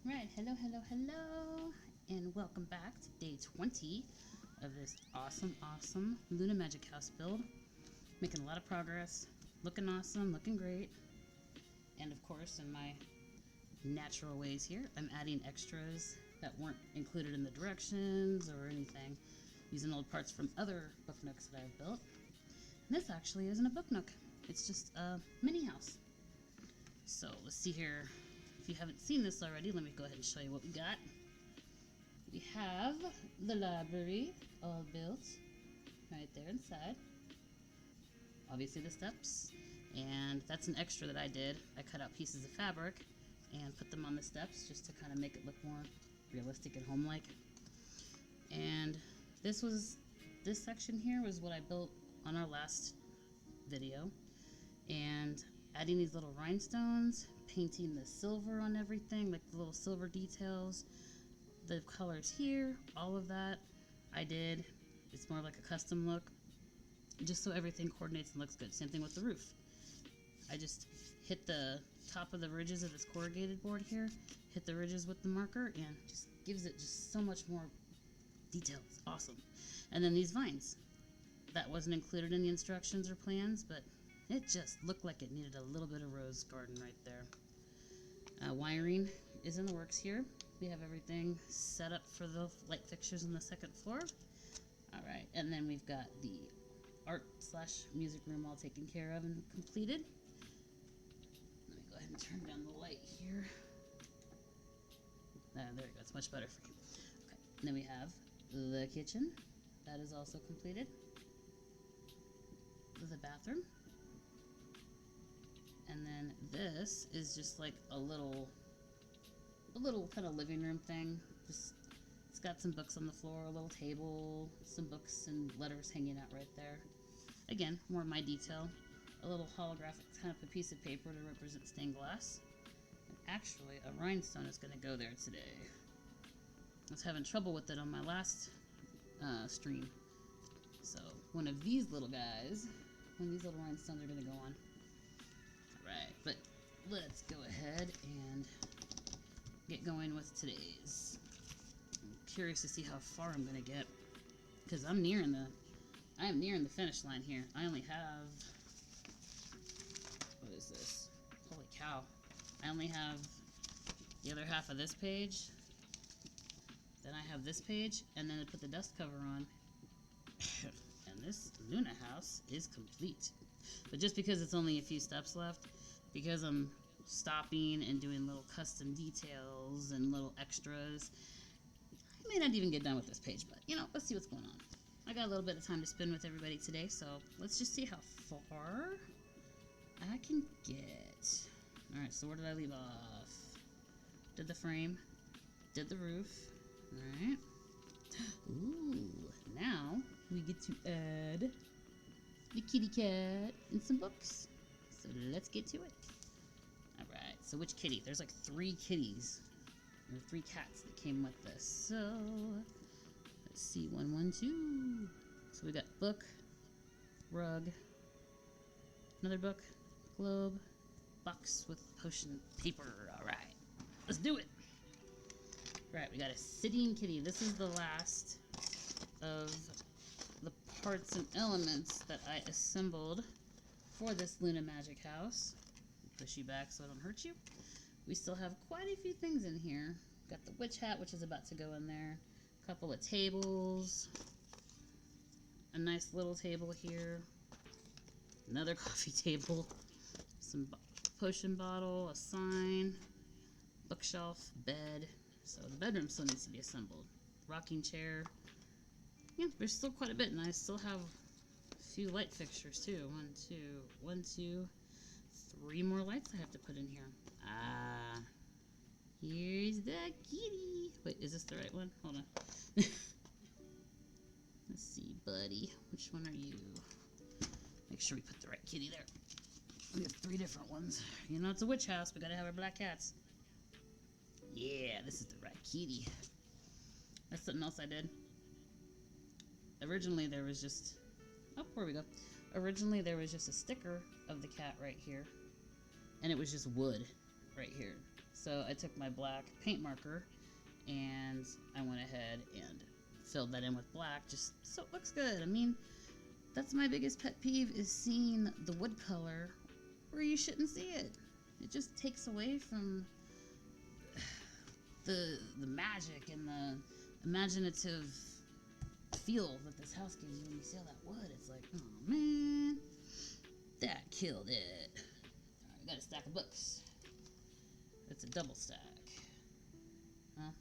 Right, hello, and welcome back to day 20 of this awesome Luna Magic House build. Making a lot of progress, looking awesome, looking great. And of course, in my natural ways here, I'm adding extras that weren't included in the directions or anything, using old parts from other book nooks that I've built. And this actually isn't a book nook, it's just a mini house. So let's see here. If you haven't seen this already, let me go ahead and show you what we got. We have the library all built right there inside. Obviously the steps, and that's an extra that I did. I cut out pieces of fabric and put them on the steps just to kind of make it look more realistic and home-like. And this section here was what I built on our last video, and adding these little rhinestones, painting the silver on everything, like the little silver details, the colors here, all of that I did. It's more like a custom look, just so everything coordinates and looks good. Same thing with the roof. I just hit the top of the ridges of this corrugated board here, hit the ridges with the marker, and just gives it just so much more detail. It's awesome. And then these vines. That wasn't included in the instructions or plans, but it just looked like it needed a little bit of rose garden right there. Wiring is in the works here. We have everything set up for the light fixtures on the second floor. All right, and then we've got the art/music room all taken care of and completed. Let me go ahead and turn down the light here. There we go, it's much better for you. Okay, and then we have the kitchen. That is also completed. The bathroom. And then this is just like a little kind of living room thing. Just, it's got some books on the floor, a little table, some books and letters hanging out right there. Again, more of my detail. A little holographic kind of a piece of paper to represent stained glass. And actually, a rhinestone is going to go there today. I was having trouble with it on my last stream. So one of these little guys, one of these little rhinestones are going to go on. Right, but let's go ahead and get going with today's. I'm curious to see how far I'm gonna get, because I am nearing the finish line here. I only have, what is this? Holy cow! I only have the other half of this page. Then I have this page, and then I put the dust cover on, and this Luna house is complete. But just because it's only a few steps left, because I'm stopping and doing little custom details and little extras, I may not even get done with this page, but let's see what's going on. I got a little bit of time to spend with everybody today, so let's just see how far I can get. Alright, so where did I leave off? Did the frame, did the roof. Alright. Ooh, now we get to add the kitty cat and some books. So let's get to it. Alright, so which kitty? There's like 3 kitties. There are 3 cats that came with this. So let's see, 1, 1, 2. So we got book, rug, another book, globe, box with potion paper. Alright, let's do it. Right, we got a sitting kitty. This is the last of the parts and elements that I assembled for this Luna Magic house. Push you back so I don't hurt you. We still have quite a few things in here. Got the witch hat, which is about to go in there. A couple of tables. A nice little table here. Another coffee table. Some potion bottle, a sign, bookshelf, bed. So the bedroom still needs to be assembled. Rocking chair. Yeah, there's still quite a bit, and I still have a few light fixtures too. 1, 2, 3 more lights I have to put in here. Ah, here's the kitty. Wait, is this the right one? Hold on. Let's see, buddy. Which one are you? Make sure we put the right kitty there. We have 3 different ones. It's a witch house. We gotta have our black cats. Yeah, this is the right kitty. That's something else I did. Originally there was just, where we go. Originally there was just a sticker of the cat right here, and it was just wood right here. So I took my black paint marker and I went ahead and filled that in with black just so it looks good. I mean, that's my biggest pet peeve, is seeing the wood color where you shouldn't see it. It just takes away from the magic and the imaginative feel that this house gives you when you see all that wood. It's like, oh man, that killed it. Alright, we got a stack of books. It's a double stack. Huh?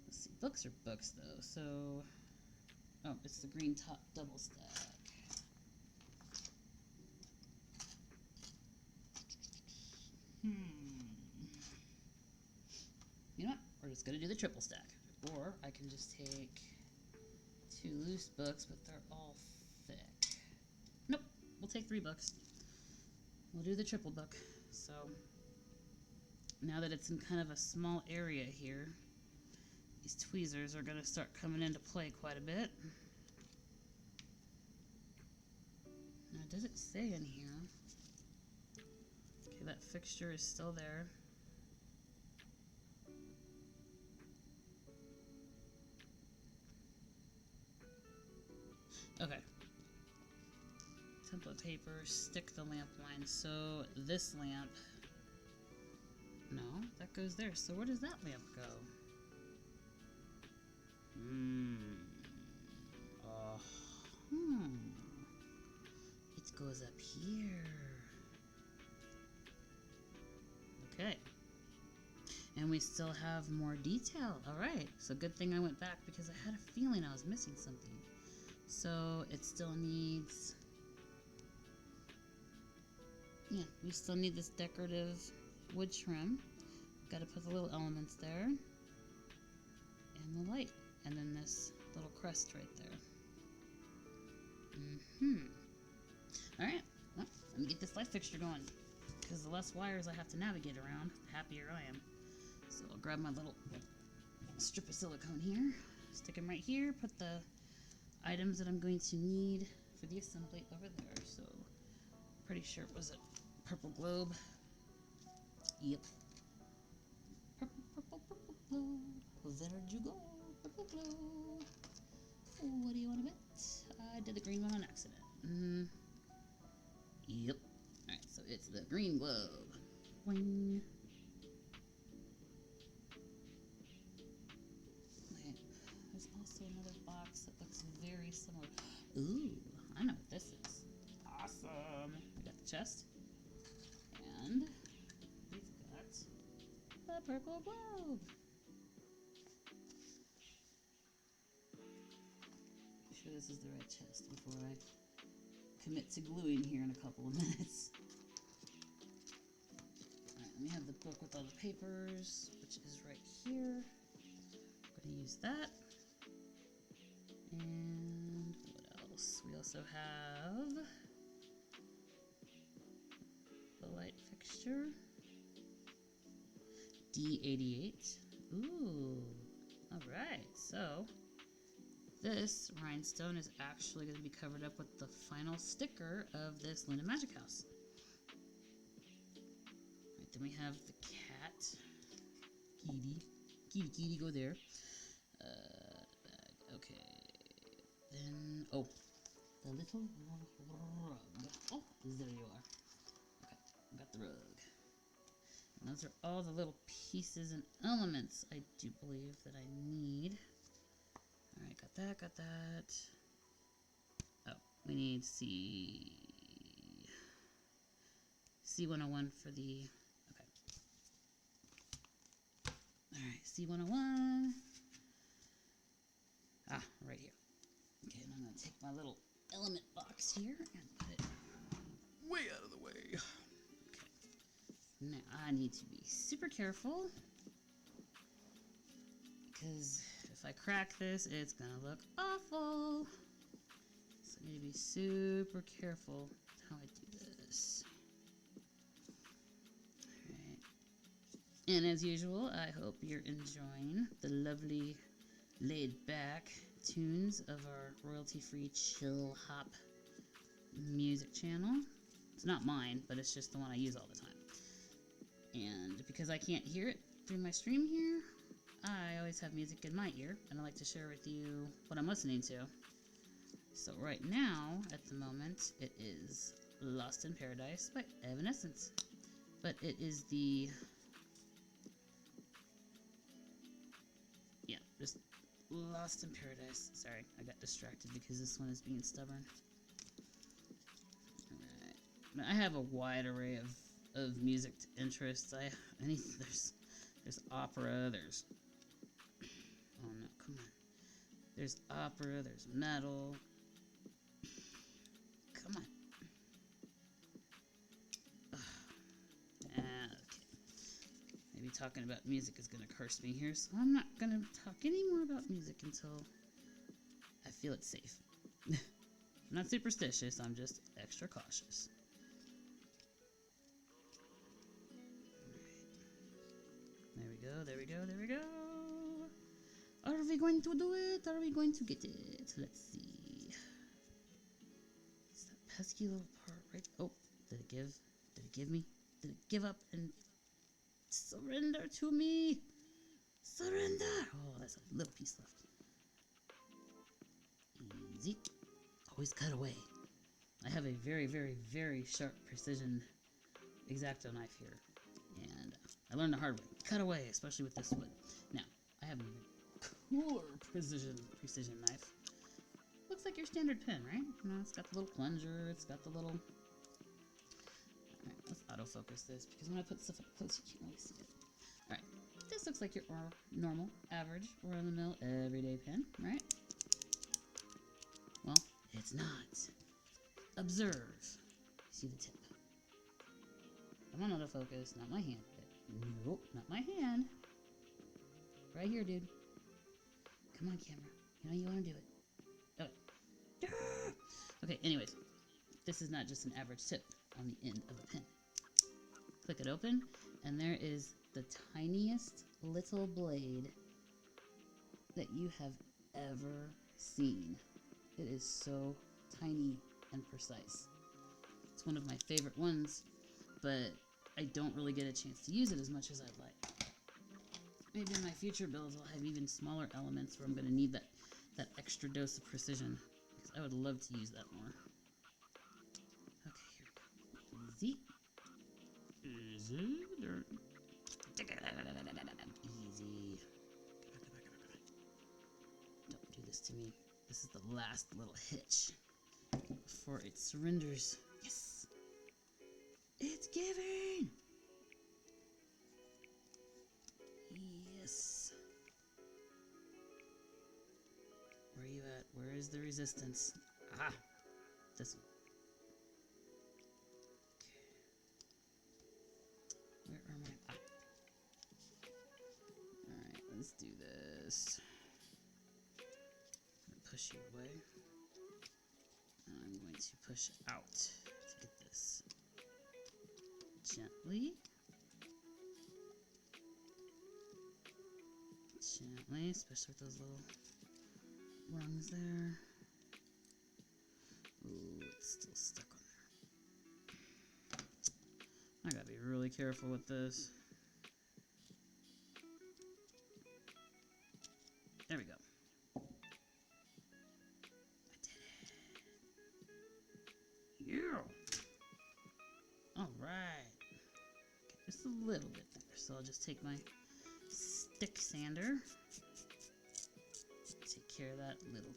Let's see, books are books though, so... Oh, it's the green top double stack. You know what? We're just gonna do the triple stack. Or I can just take 2 loose books, but they're all thick. Nope, we'll take 3 books. We'll do the triple book. So now that it's in kind of a small area here, these tweezers are gonna start coming into play quite a bit. Now, does it say in here? Okay, that fixture is still there. Okay. Template paper, stick the lamp line. So this lamp, no, that goes there. So where does that lamp go? It goes up here. Okay. And we still have more detail. Alright, so good thing I went back because I had a feeling I was missing something. So it still needs... Yeah, we still need this decorative wood trim. Got to put the little elements there. And the light. And then this little crest right there. Alright, well, let me get this light fixture going. Because the less wires I have to navigate around, the happier I am. So I'll grab my little strip of silicone here, stick them right here, put the items that I'm going to need for the assembly over there. So, pretty sure it was a purple globe. Yep. Purple globe. There you go. Purple globe. What do you want to bet? I did the green one on accident. Yep. Alright, so it's the green globe. Wing. Wait, there's also another box that looks very similar. Ooh, I know what this is. Awesome. We got the chest. And we've got the purple globe. Be sure this is the right chest before I commit to gluing here in a couple of minutes. Alright, let me have the book with all the papers, which is right here. I'm going to use that. And what else? We also have the light fixture. D88. Ooh. Alright, so this rhinestone is actually going to be covered up with the final sticker of this Luna Magic House. Right, then we have the cat. Kitty, go there. Bag. Okay. Then, oh, the little rug. Oh, there you are. Okay, I got the rug. And those are all the little pieces and elements I do believe that I need. Alright, got that. Oh, we need C101 for the, okay. Alright, C101. Ah, right here. Okay, and I'm going to take my little element box here and put it way out of the way. Okay. Now, I need to be super careful because if I crack this, it's gonna look awful. So I need to be super careful how I do this. Alright. And as usual, I hope you're enjoying the lovely laid-back tunes of our royalty-free chill hop music channel. It's not mine, but it's just the one I use all the time. And because I can't hear it through my stream here, I always have music in my ear, and I like to share with you what I'm listening to. So right now, at the moment, it is Lost in Paradise by Evanescence. But it is the... yeah, just Lost in Paradise. Sorry, I got distracted because this one is being stubborn. Alright. I have a wide array of music interests. There's opera, there's... oh no, come on. There's opera, there's metal. Come on. Okay. Maybe talking about music is gonna curse me here, so I'm not gonna talk any more about music until I feel it's safe. I'm not superstitious, I'm just extra cautious. There we go, there we go, there we go. Are we going to do it? Are we going to get it? Let's see. It's that pesky little part right... oh, did it give? Did it give me? Did it give up and surrender to me? Surrender! Oh, that's a little piece left. Easy. Always cut away. I have a very, very, very sharp precision X-Acto knife here. And I learned the hard way. Cut away, especially with this wood. Now, I have an even cooler precision knife. Looks like your standard pen, right? You know, it's got the little plunger, it's got the little... alright, let's autofocus this, because when I put stuff up close, you can't really see it. Alright, this looks like your normal, average, run-of-the-mill, everyday pen, right? Well, it's not. Observe. See the tip. I'm on autofocus, not my hand. Nope, not my hand. Right here, dude. Come on, camera. You know you want to do it. Oh. Okay, anyways. This is not just an average tip on the end of a pen. Click it open, and there is the tiniest little blade that you have ever seen. It is so tiny and precise. It's one of my favorite ones, but I don't really get a chance to use it as much as I'd like. Maybe in my future builds I'll have even smaller elements where I'm going to need that extra dose of precision, because I would love to use that more. Okay, here we go. Easy. Easy. Easy. Don't do this to me. This is the last little hitch before it surrenders. Yes! It's giving! Yes. Where are you at? Where is the resistance? Ah! This one. Okay. Where are my... ah! Alright, let's do this. I'm gonna push you away. I'm going to push out to get this. Gently. Gently, especially with those little rungs there. Ooh, it's still stuck on there. I gotta be really careful with this. There we go. I did it. Yeah! Alright. Okay, just a little bit there. So I'll just take my stick sander. Take care of that little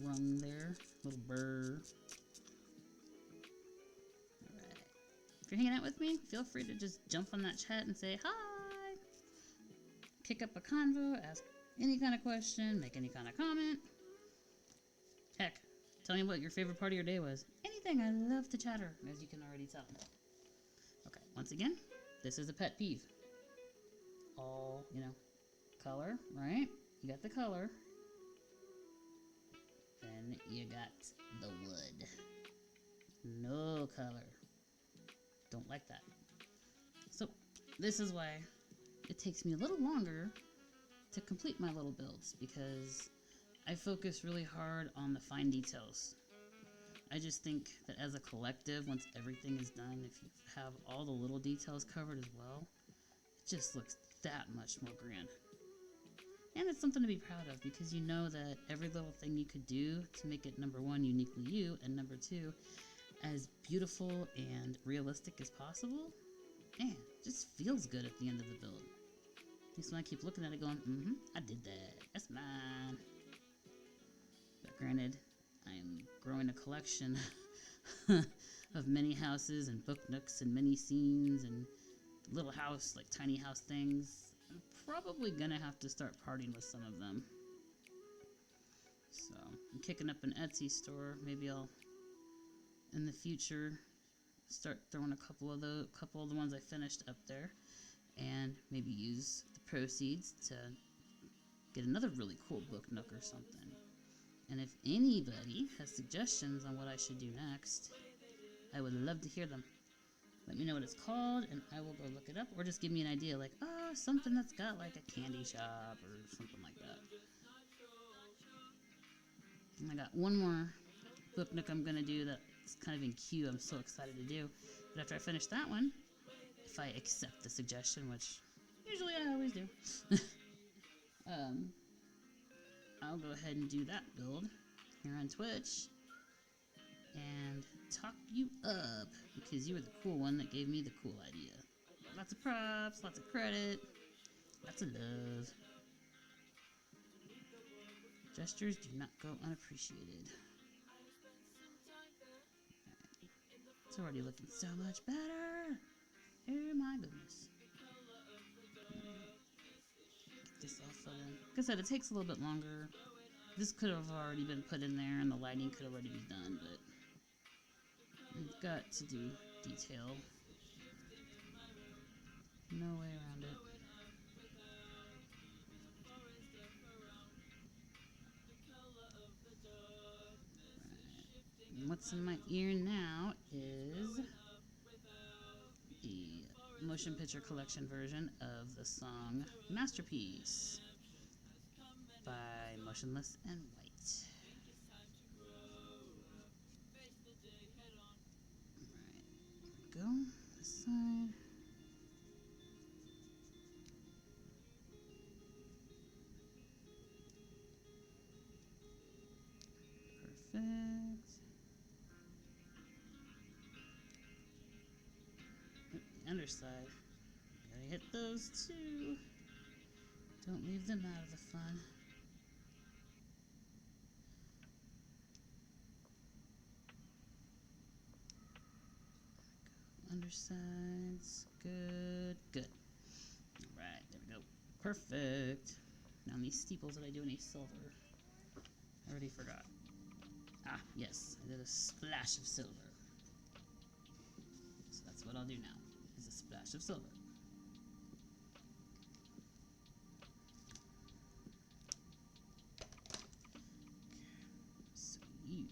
rung there. Little burr. Alright. If you're hanging out with me, feel free to just jump on that chat and say hi. Kick up a convo, ask any kind of question, make any kind of comment. Heck, tell me what your favorite part of your day was. Anything, I love to chatter, as you can already tell. Okay, once again, this is a pet peeve. All, you know, color, right? You got the color. Then you got the wood. No color. Don't like that. So, this is why it takes me a little longer to complete my little builds, because I focus really hard on the fine details. I just think that as a collective, once everything is done, if you have all the little details covered as well, it just looks that much more grand. And it's something to be proud of because you know that every little thing you could do to make it, number one, uniquely you, and number two, as beautiful and realistic as possible, man, it just feels good at the end of the build. At least when I keep looking at it going, I did that. That's mine. But granted, I am growing a collection of mini houses and book nooks and mini scenes and little house, like tiny house things. I'm probably gonna have to start parting with some of them. So I'm kicking up an Etsy store. Maybe I'll, in the future, start throwing a couple of the ones I finished up there, and maybe use the proceeds to get another really cool book nook or something. And if anybody has suggestions on what I should do next, I would love to hear them. Let me know what it's called, and I will go look it up, or just give me an idea, like, oh, something that's got like a candy shop or something like that. And I got one more book nook I'm gonna do that's kind of in queue. I'm so excited to do. But after I finish that one, if I accept the suggestion, which usually I always do, I'll go ahead and do that build here on Twitch and talk you up because you were the cool one that gave me the cool idea. Lots of props, lots of credit, lots of love. Gestures do not go unappreciated. It's already looking so much better. Oh my goodness. Get this all filled in. Like I said, it takes a little bit longer. This could have already been put in there and the lighting could already be done, but we've got to do detail. No way around it. Right. And what's in my ear now is the motion picture collection version of the song Masterpiece by Motionless and White. Alright, there we go. This side. Perfect. The underside. Gotta hit those too. Don't leave them out of the fun. Undersides. Good. Good. Alright, there we go. Perfect. Now these steeples, did I do any silver? I already forgot. Ah, yes. I did a splash of silver. So that's what I'll do now, is a splash of silver. So you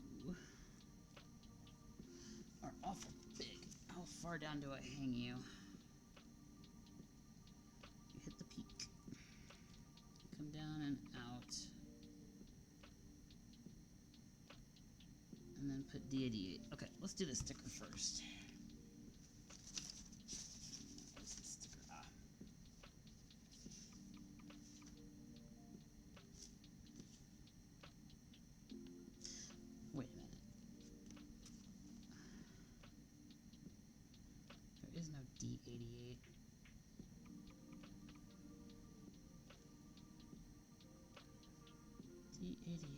are awful big. How far down do I hang you? You hit the peak. Come down and out. And then put D88. Okay, let's do the sticker first. Where's the sticker? Ah. Wait a minute. There is no D88. D88.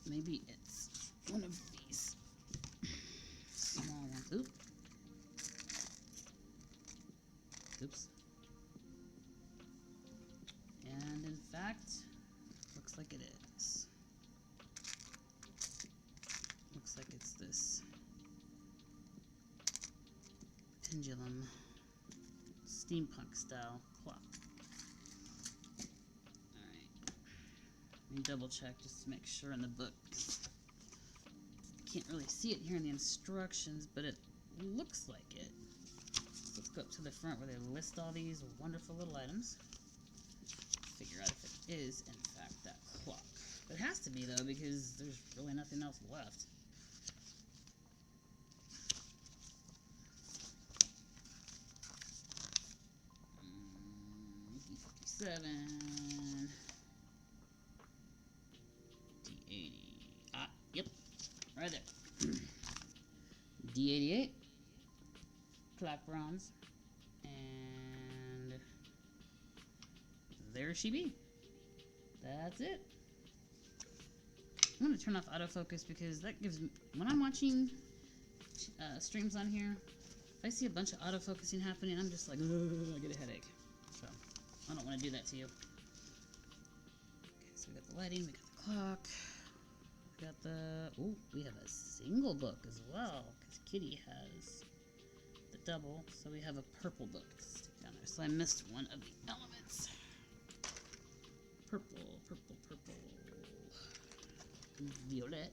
Maybe it's one of these small ones. Oop. Oops. And in fact, looks like it is. Looks like it's this pendulum steampunk style clock. Let me double check just to make sure in the book. Can't really see it here in the instructions, but it looks like it. So let's go up to the front where they list all these wonderful little items. Figure out if it is, in fact, that clock. It has to be, though, because there's really nothing else left. D57. D80. Ah, yep. Right there. D88. Black bronze. And there she be. That's it. I'm going to turn off autofocus because that gives me, when I'm watching streams on here, if I see a bunch of autofocusing happening, I'm just like, I get a headache. So, I don't want to do that to you. Okay, so we got the lighting, we got the clock, we got the, ooh, we have a single book as well, because Kitty has the double, so we have a purple book to stick down there. So I missed one of the elements. Purple, purple, purple. Violet.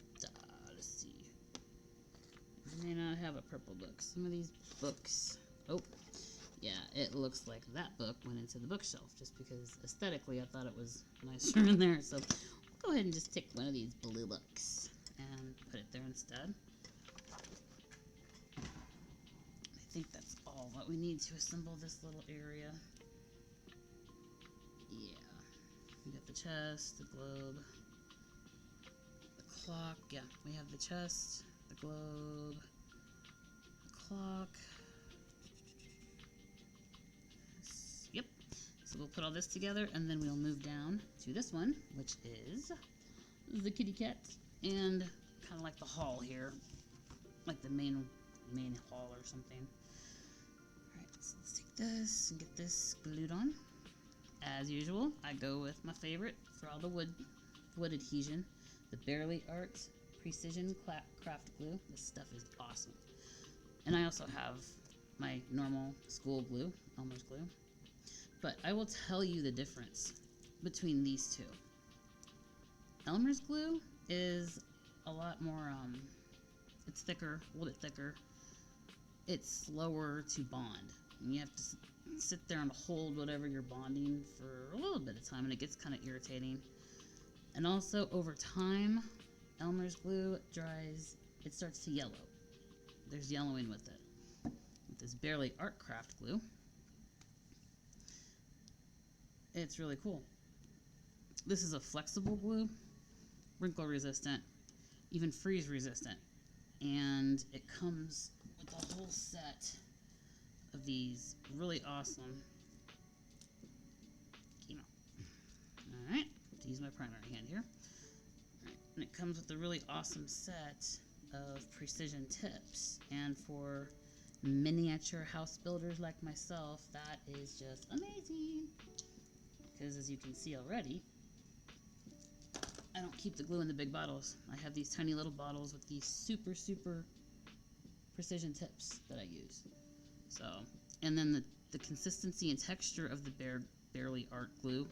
Let's see. I may not have a purple book. Some of these books. Oh, yeah, it looks like that book went into the bookshelf just because aesthetically I thought it was nicer in there. So we'll go ahead and just take one of these blue books and put it there instead. I think that's all that we need to assemble this little area. Yeah. We got the chest, the globe. Clock, yeah, we have the chest, the globe, the clock. Yep. So we'll put all this together and then we'll move down to this one, which is the kitty cat, and kind of like the hall here, like the main hall or something. Alright, so let's take this and get this glued on. As usual, I go with my favorite for all the wood adhesion. The Barely Art Precision Craft Glue. This stuff is awesome. And I also have my normal school glue, Elmer's glue. But I will tell you the difference between these two. Elmer's glue is a lot more, it's thicker, a little bit thicker. It's slower to bond. And you have to sit there and hold whatever you're bonding for a little bit of time, and it gets kind of irritating. And also, over time, Elmer's glue dries, it starts to yellow. There's yellowing with it. With this Barely Art Craft glue, it's really cool. This is a flexible glue, wrinkle resistant, even freeze resistant. And it comes with a whole set of these really awesome chemo. Alright. Use my primary hand here. Right. And it comes with a really awesome set of precision tips. And for miniature house builders like myself, that is just amazing. Because as you can see already, I don't keep the glue in the big bottles. I have these tiny little bottles with these super, super precision tips that I use. So, and then the consistency and texture of the Barely Art glue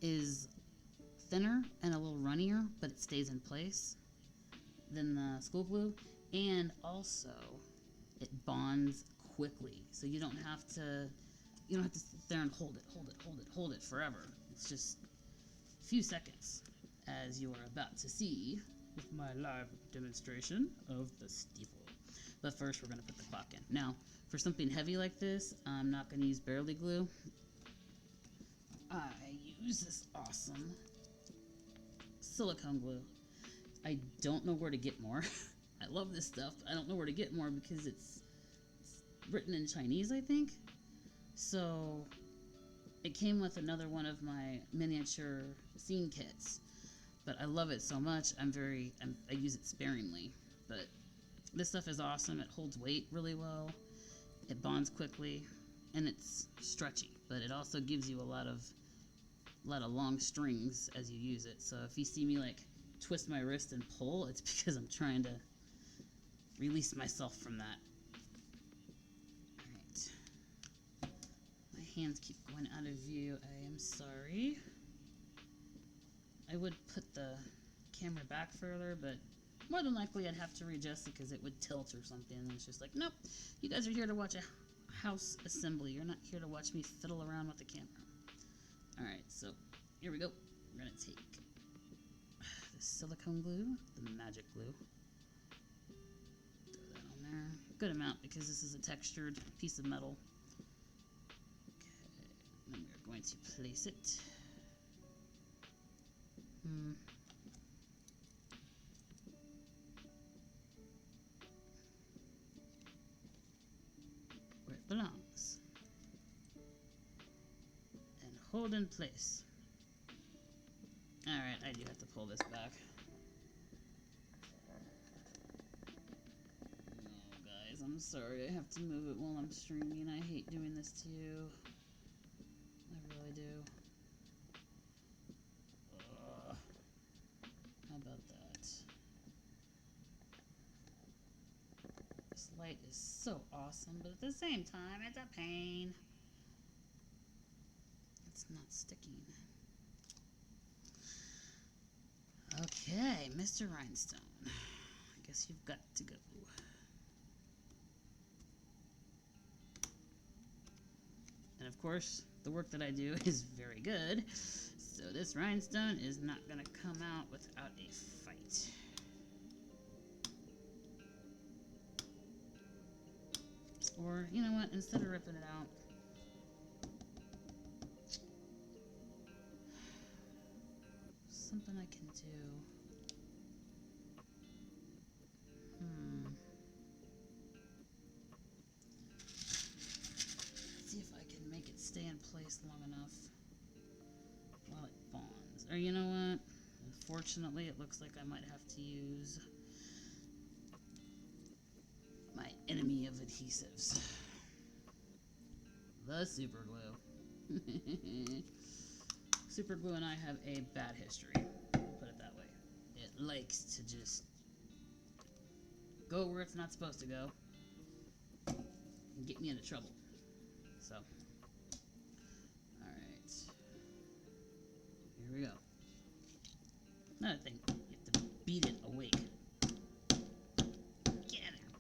is thinner and a little runnier, but it stays in place than the school glue, and also it bonds quickly, so you don't have to sit there and hold it forever. It's just a few seconds, as you are about to see with my live demonstration of the steeple. But first, we're going to put the clock in. Now, for something heavy like this, I'm not going to use Barely glue. I use this awesome silicone glue. I don't know where to get more. I love this stuff. I don't know where to get more because it's written in Chinese, I think. So it came with another one of my miniature scene kits, but I love it so much. I use it sparingly, but this stuff is awesome. It holds weight really well. It bonds quickly, and it's stretchy, but it also gives you a lot of long strings as you use it. So if you see me like twist my wrist and pull, it's because I'm trying to release myself from that. Alright. My hands keep going out of view. I am sorry. I would put the camera back further, but more than likely I'd have to readjust it because it would tilt or something. And it's just like, nope, you guys are here to watch a house assembly. You're not here to watch me fiddle around with the camera. Alright, so here we go. We're going to take the silicone glue, the magic glue. Throw that on there. Good amount because this is a textured piece of metal. Okay, then we're going to place it. Where it belongs. And hold in place. Alright, I do have to pull this back. Oh, guys, I'm sorry. I have to move it while I'm streaming. I hate doing this to you. I really do. Ugh. How about that? This light is so awesome, but at the same time, it's a pain. It's not sticking. Okay, Mr. Rhinestone. I guess you've got to go. And of course, the work that I do is very good, so this rhinestone is not gonna come out without a fight. Or, you know what, instead of ripping it out, something I can do. See if I can make it stay in place long enough while it bonds. Or you know what? Unfortunately, it looks like I might have to use my enemy of adhesives. The super glue. Super glue and I have a bad history. We'll put it that way. It likes to just go where it's not supposed to go and get me into trouble. So, alright. Here we go. Another thing, you have to beat it awake. Get in there.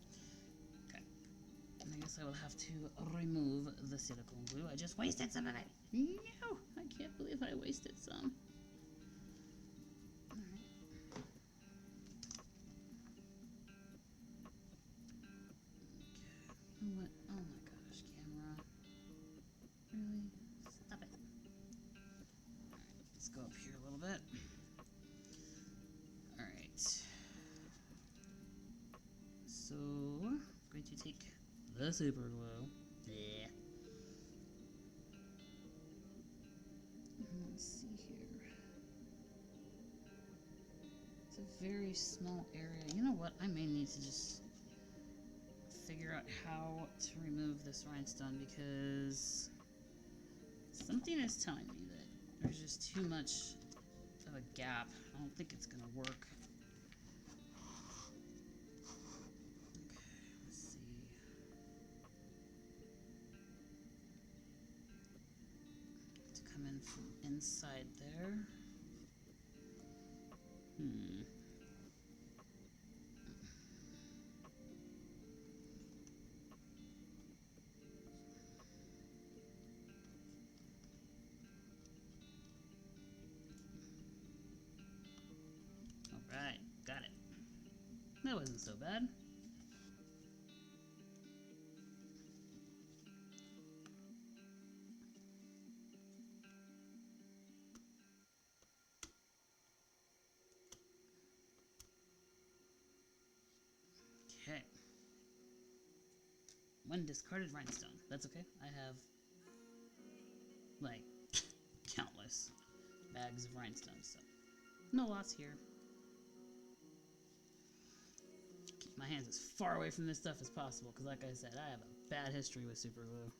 Okay. And I guess I will have to remove the silicone glue. I just wasted some of it. No! I can't believe I wasted some. Alright. Okay. What? Oh my gosh, camera. Really? Stop it. Alright, let's go up here a little bit. Alright. So, I'm going to take the super glue. Yeah. Let's see here. It's a very small area. You know what? I may need to just figure out how to remove this rhinestone because something is telling me that there's just too much of a gap. I don't think it's gonna work. Okay, let's see. To come in from inside there. Alright, got it. That wasn't so bad. Okay. One discarded rhinestone. That's okay. I have, like, countless bags of rhinestones, so no loss here. Keep my hands as far away from this stuff as possible, because like I said, I have a bad history with super glue.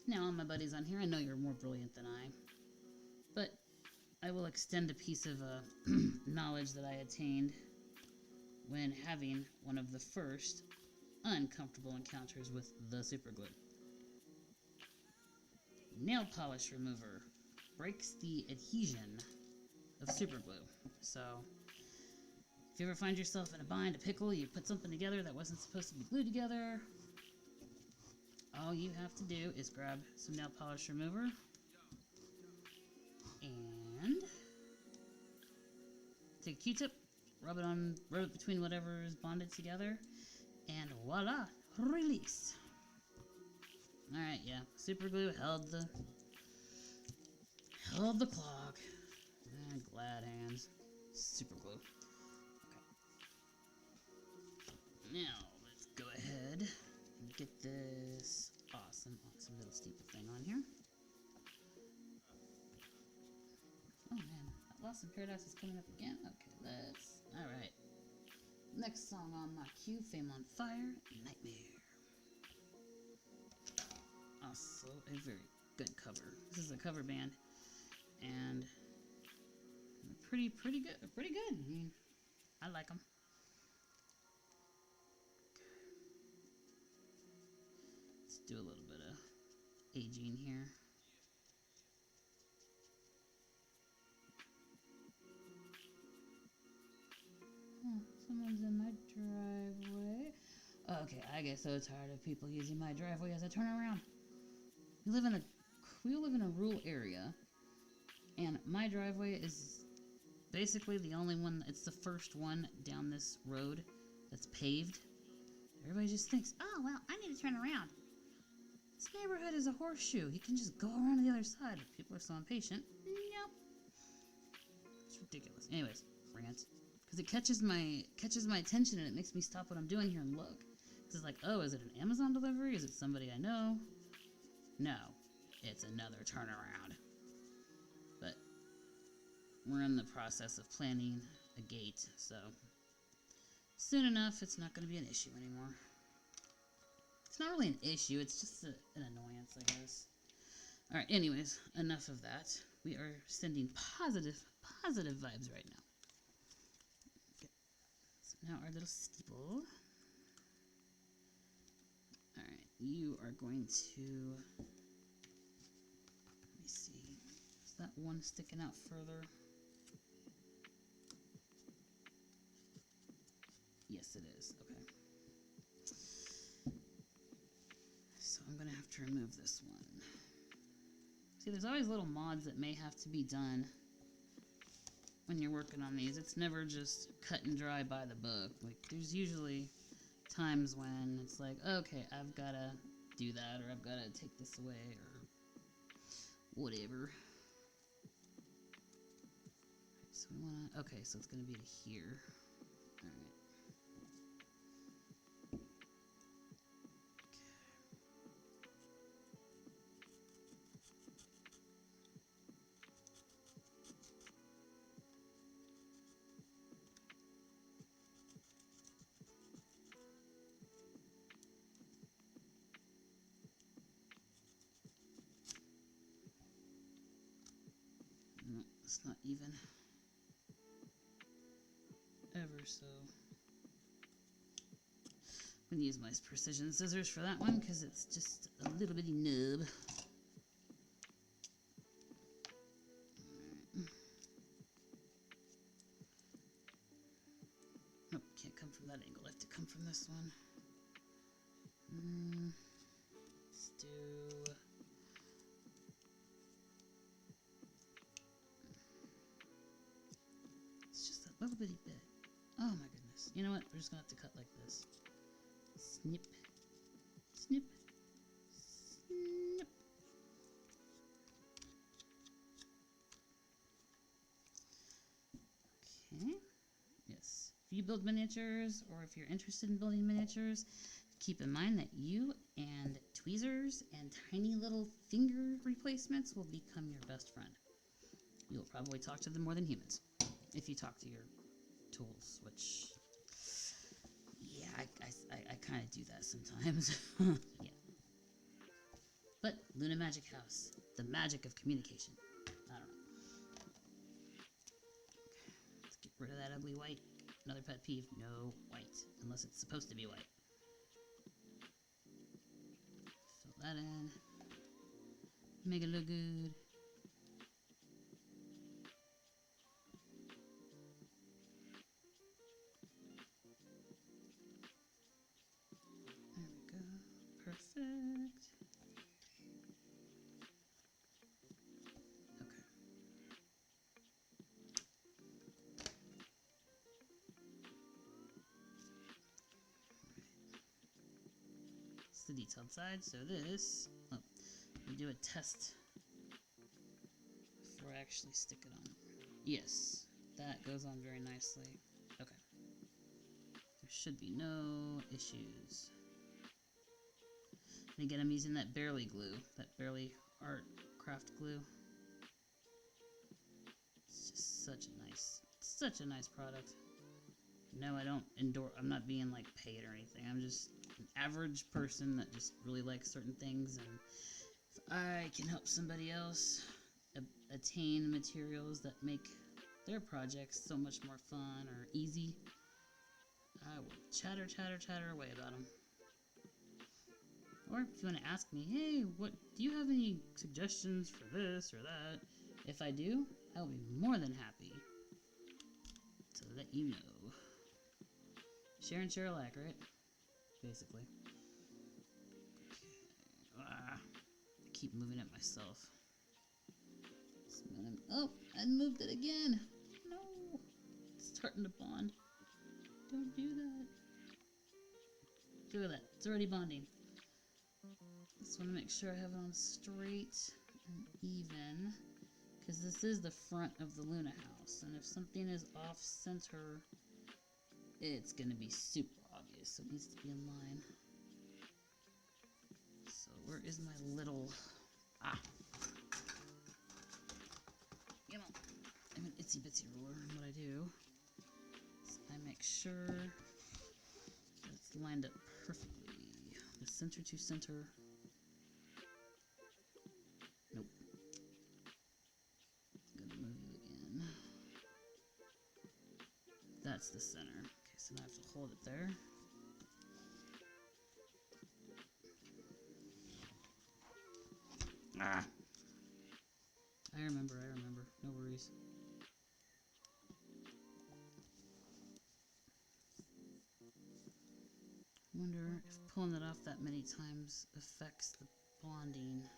Now, all my buddies on here, I know you're more brilliant than I, but I will extend a piece of knowledge that I attained when having one of the first uncomfortable encounters with the super glue. Nail polish remover breaks the adhesion of super glue. So, if you ever find yourself in a bind, a pickle, you put something together that wasn't supposed to be glued together, all you have to do is grab some nail polish remover and take a Q-tip, rub it between whatever is bonded together, and voila, release. Alright, yeah, super glue held the clog. And glad hands. Super glue. Okay. Now, let's go ahead and get this awesome little steeple thing on here. Oh man, Lost in Paradise is coming up again. Okay, alright. Next song on my queue, Fame on Fire, Nightmare. Also a very good cover. This is a cover band, and pretty good. I mean, I like them. Let's do a little bit of aging here. Someone's in my driveway. Okay, I get so tired of people using my driveway as I turn around. We live in a rural area, and my driveway is basically the only one. It's the first one down this road that's paved. Everybody just thinks, oh well, I need to turn around. This neighborhood is a horseshoe. You can just go around to the other side. People are so impatient. Nope. It's ridiculous. Anyways, rant. Because it catches my attention and it makes me stop what I'm doing here and look. Because it's like, oh, is it an Amazon delivery? Is it somebody I know? No, it's another turnaround. But we're in the process of planning a gate, so soon enough it's not going to be an issue anymore. It's not really an issue, it's just an annoyance, I guess. Alright, anyways, enough of that. We are sending positive vibes right now. Okay. So now our little steeple. Alright, you are going to, let me see, is that one sticking out further? Yes, it is. Okay. So I'm going to have to remove this one. See, there's always little mods that may have to be done when you're working on these. It's never just cut and dry by the book. Like, there's usually times when it's like, okay, I've got to do that, or I've got to take this away, or whatever. So we want to, okay, so it's going to be to here. Alright. No, it's not even. Ever so. I'm going to use my precision scissors for that one because it's just a little bitty nub. Nope, can't come from that angle. I have to come from this one. Let's do... It's just that little bitty bit. Oh my goodness. You know what? We're just going to have to cut like this. Snip. Snip. Snip. Okay. Yes. If you build miniatures, or if you're interested in building miniatures, keep in mind that you and tweezers and tiny little finger replacements will become your best friend. You'll probably talk to them more than humans if you talk to your tools, which, yeah, I kind of do that sometimes. Yeah. But Luna Magic House, the magic of communication. I don't know. Okay, let's get rid of that ugly white. Another pet peeve, no white, unless it's supposed to be white. Fill that in. Make it look good. There we go. Perfect. the detailed side. So this, we do a test before I actually stick it on. Yes, that goes on very nicely. Okay. There should be no issues. And again, I'm using that Barely glue, that Barely Art Craft glue. It's just such a nice product. No, I don't endorse. I'm not being like paid or anything. I'm just an average person that just really likes certain things, and if I can help somebody else attain materials that make their projects so much more fun or easy, I will chatter away about them. Or if you want to ask me, hey, what do you have any suggestions for this or that? If I do, I will be more than happy to let you know. Share and share alike, right? Basically. Okay. I keep moving it myself. Oh, I moved it again. No. It's starting to bond. Don't do that. Look at that. It's already bonding. Just want to make sure I have it on straight and even, because this is the front of the Luna house, and if something is off center, it's going to be super obvious, so it needs to be in line. So where is my little... You know, I'm an itsy bitsy ruler, and what I do is I make sure that it's lined up perfectly. The center to center. Nope. I'm gonna move you again. That's the center. Okay, so now I have to hold it there. I remember. No worries. Wonder if pulling it off that many times affects the bonding.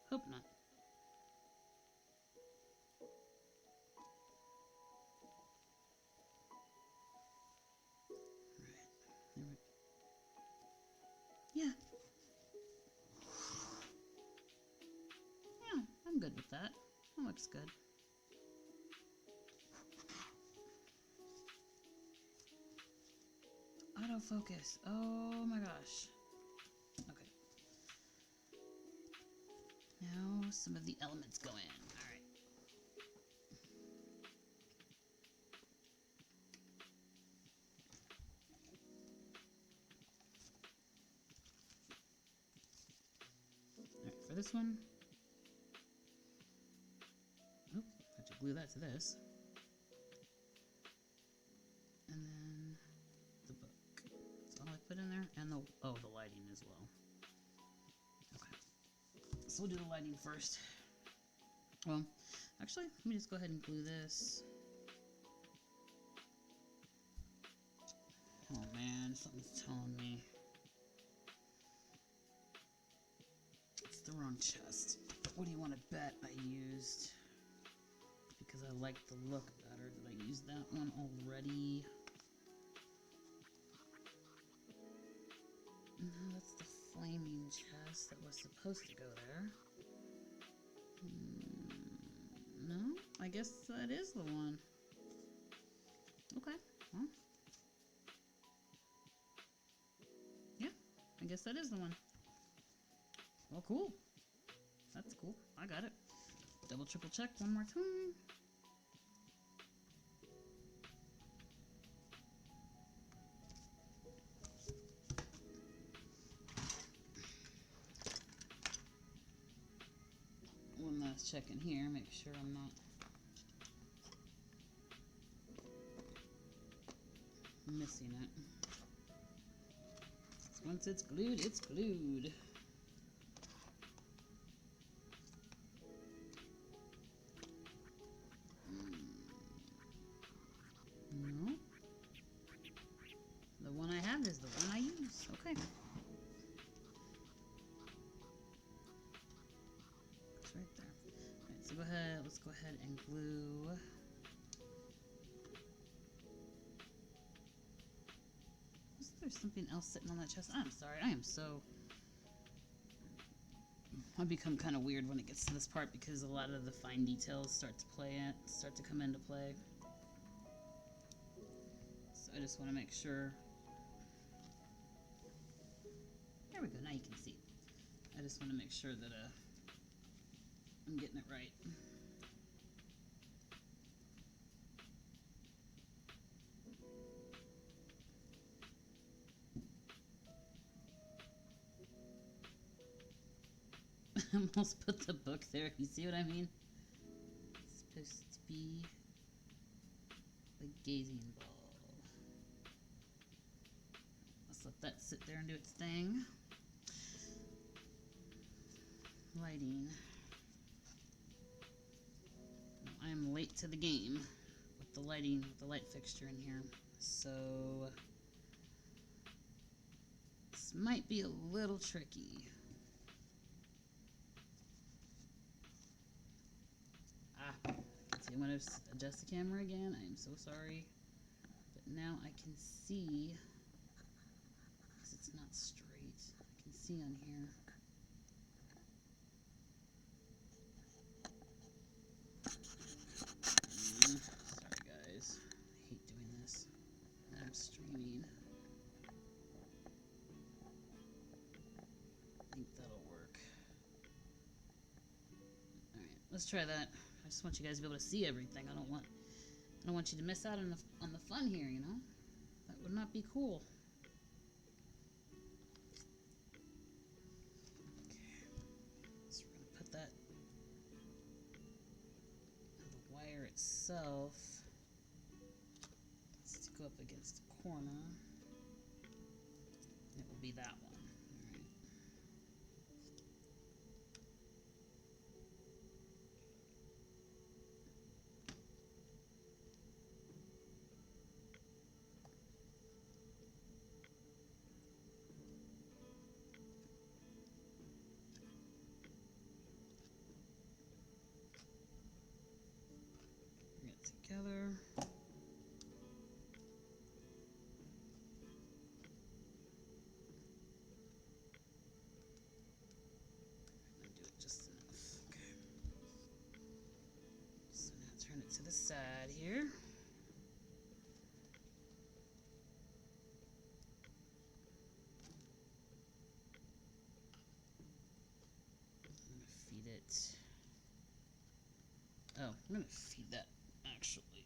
Hope not. Right. Yeah. Yeah, I'm good with that. That looks good. Autofocus. Oh my gosh. Okay. Now some of the elements go in. Alright. Alright, for this one. Oh, I have to glue that to this. And then the book. That's all I put in there. And the lighting as well. Okay. So we'll do the lighting first. Well, actually, let me just go ahead and glue this. Oh man, something's telling me it's the wrong chest. What do you want to bet I used? Because I like the look better. Did I use that one already? No, that's the flaming chest that was supposed to go there. No, I guess that is the one. Okay, well. Yeah, I guess that is the one. Well, cool. That's cool. I got it. Double, triple check one more time. One last check in here, make sure I'm not missing it. Once it's glued, it's glued. No. The one I have is the one I use. Okay. It's right there. Alright, so let's go ahead and glue There's something else sitting on that chest. I'm sorry. I am so... I become kind of weird when it gets to this part because a lot of the fine details start to come into play. So I just want to make sure. There we go. Now you can see. I just want to make sure that I'm getting it right. I almost put the book there. You see what I mean? It's supposed to be the gazing ball. Let's let that sit there and do its thing. Lighting. I am late to the game with the lighting, with the light fixture in here. So this might be a little tricky. See, I'm going to adjust the camera again. I am so sorry. But now I can see, because it's not straight, I can see on here. Sorry guys, I hate doing this. I'm streaming. I think that'll work. Alright, let's try that. I just want you guys to be able to see everything. I don't want you to miss out on the fun here, you know? That would not be cool. Okay. So we're gonna put that the wire itself needs to go up against the corner. It will be that one. Together. I'll do it just enough. Okay. So now turn it to the side here. I'm gonna feed it. Oh, I'm gonna feed that actually.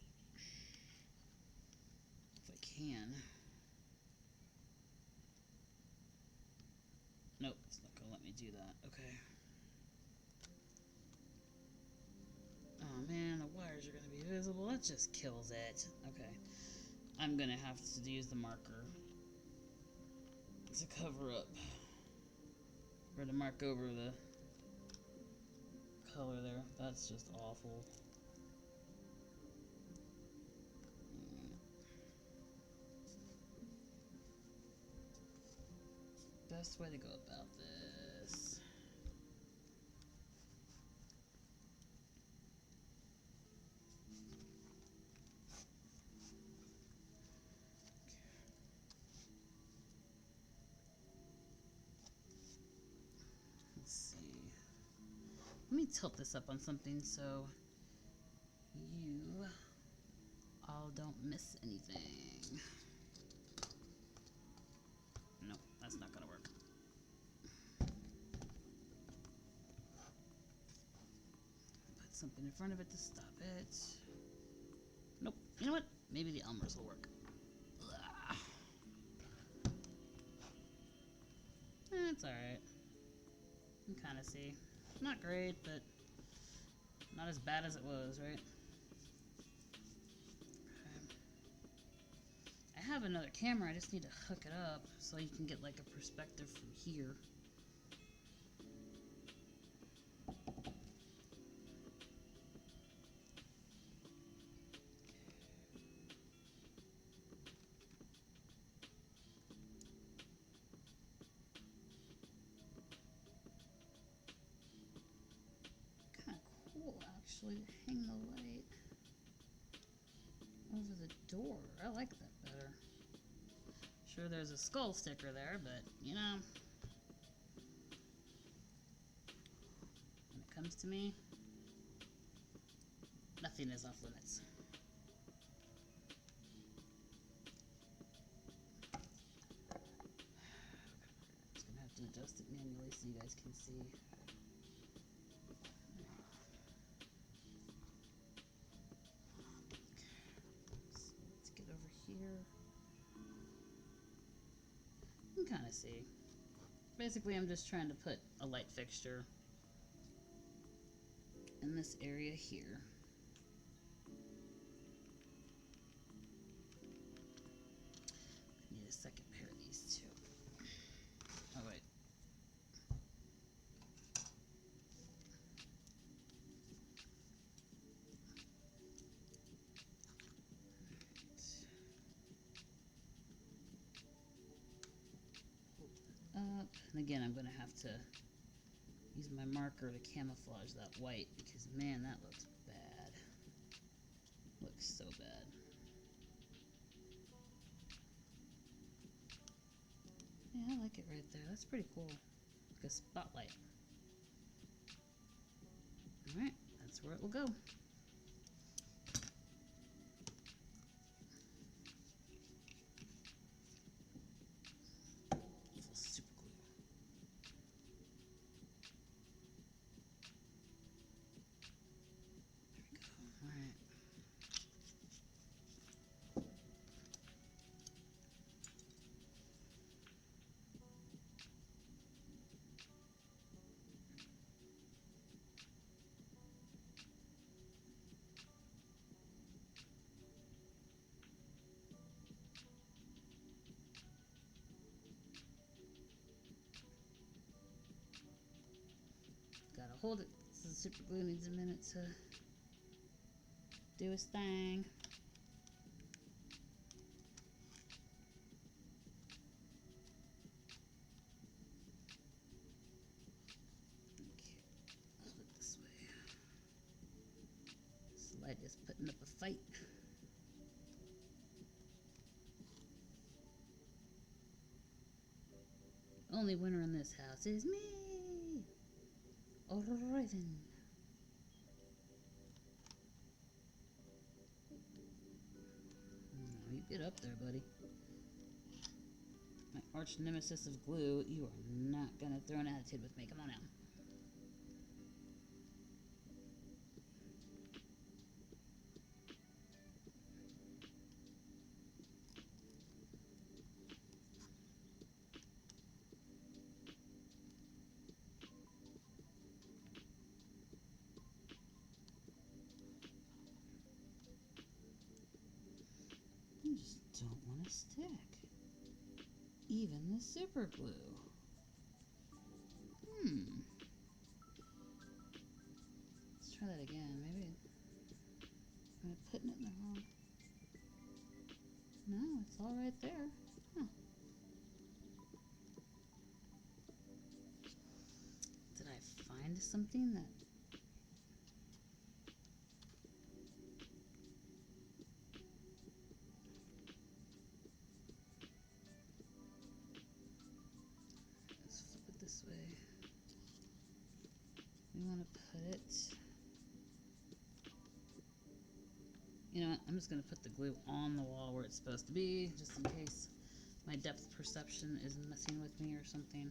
If I can. Nope, it's not gonna let me do that. Okay. Oh man, the wires are gonna be visible. That just kills it. Okay. I'm gonna have to use the marker to cover up. Or to mark over the color there. That's just awful. Best way to go about this. Let's see. Let me tilt this up on something so you all don't miss anything. Nope, that's not gonna work. Put something in front of it to stop it. Nope. You know what? Maybe the Elmers will work. It's alright. You can kind of see. Not great, but not as bad as it was, right? Okay. I have another camera. I just need to hook it up so you can get like a perspective from here. Actually, to hang the light over the door. I like that better. Sure, there's a skull sticker there, but you know, when it comes to me, nothing is off limits. Just gonna have to adjust it manually so you guys can see. So let's get over here. You can kind of see. Basically, I'm just trying to put a light fixture in this area here. I need a second pair of these two. Oh wait. Up, and again I'm going to have to use my marker to camouflage that white because man, that looks bad. Looks so bad. Yeah, I like it right there. That's pretty cool. Like a spotlight. Alright, that's where it will go. Super glue. There we go. Alright. Gotta hold it. So the super glue needs a minute to do its thing. Okay, hold it this way. Slide is putting up a fight. Only winner in this house is me. Raven. You get up there, buddy. My arch nemesis of glue, you are not gonna throw an attitude with me. Come on now. You just don't want to stick. Even the super glue. Let's try that again. Maybe I'm putting it in the wrong. No, it's all right there. Huh. Did I find something that... Let's flip it this way. We want to put it... You know what? I'm just going to put the glue on the wall where it's supposed to be, just in case my depth perception is messing with me or something.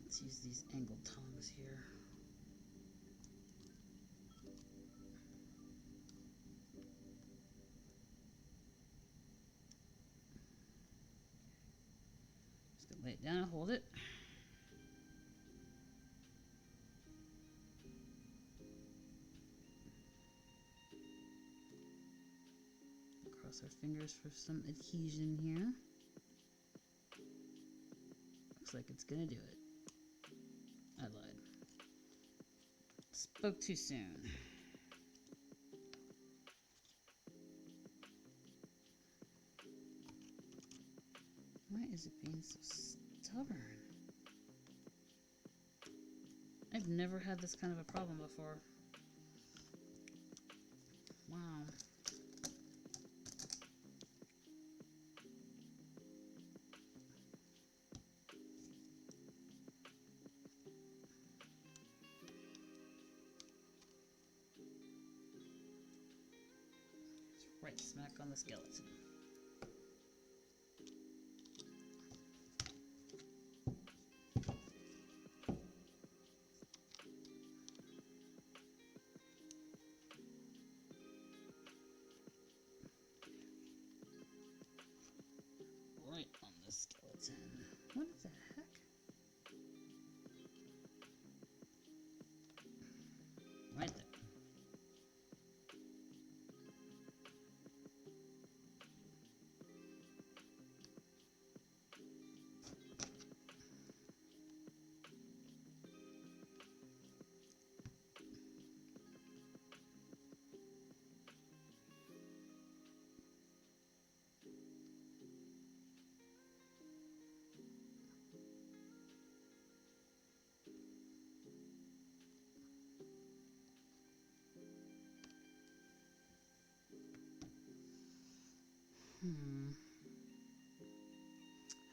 Let's use these angled tongs here. Just gonna lay it down and hold it. Cross our fingers for some adhesion here. Looks like it's gonna do it. I lied. Spoke too soon. Why is it being so stubborn? I've never had this kind of a problem before. Wow. It's right smack on the skeleton. Right on the skeleton. What the heck? Right there.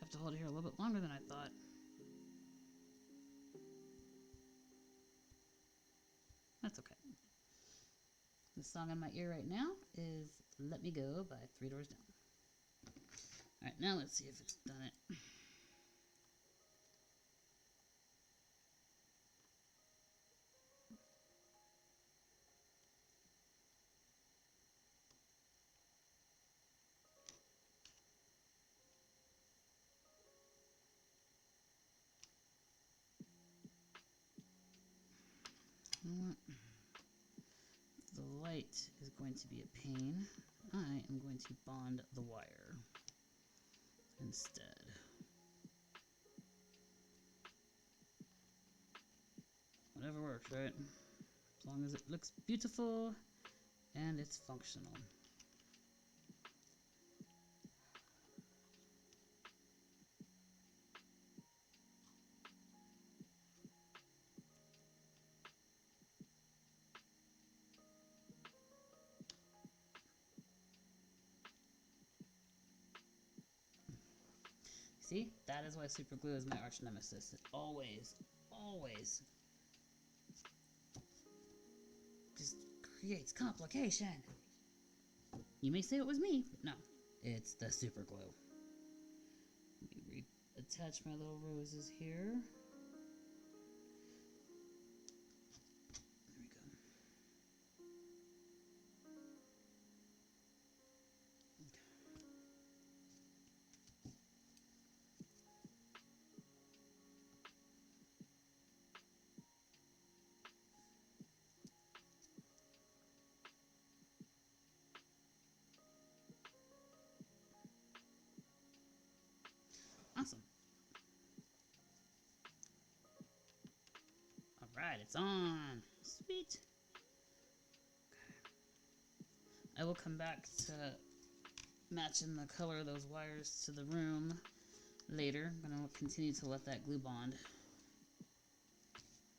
Have to hold it here a little bit longer than I thought. That's okay. The song in my ear right now is Let Me Go by 3 Doors Down. Alright, now let's see if it's done it. You know what? The light is going to be a pain. I am going to bond the wire instead. Whatever works, right? As long as it looks beautiful and it's functional. See? That is why super glue is my arch nemesis. It always just creates complication. You may say it was me, but no. It's the super glue. Let me reattach my little roses here. There we go. Awesome. Alright, it's on. Sweet. Okay. I will come back to matching the color of those wires to the room later. I'm going to continue to let that glue bond.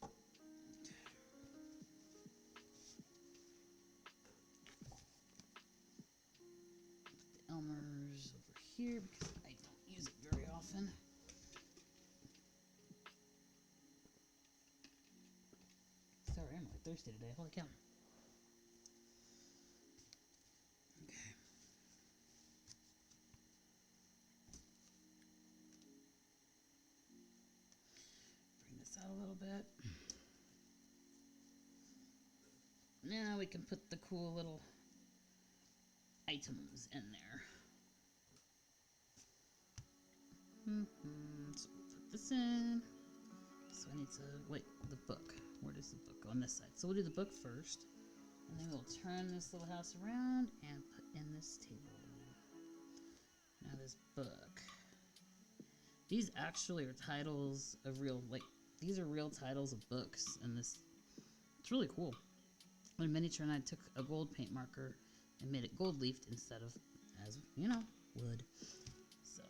Put the Elmer's over here because I don't use it very often. Sorry, I'm really thirsty today. Holy cow. Okay. Bring this out a little bit. Now we can put the cool little items in there. So we'll put this in. So I need to wait. The book. Where does the book go? On this side. So we'll do the book first, and then we'll turn this little house around and put in this table. Now this book. These actually are titles of real, like, these are real titles of books, and this, it's really cool. On miniature, and I took a gold paint marker and made it gold leafed instead of, as you know, wood. So,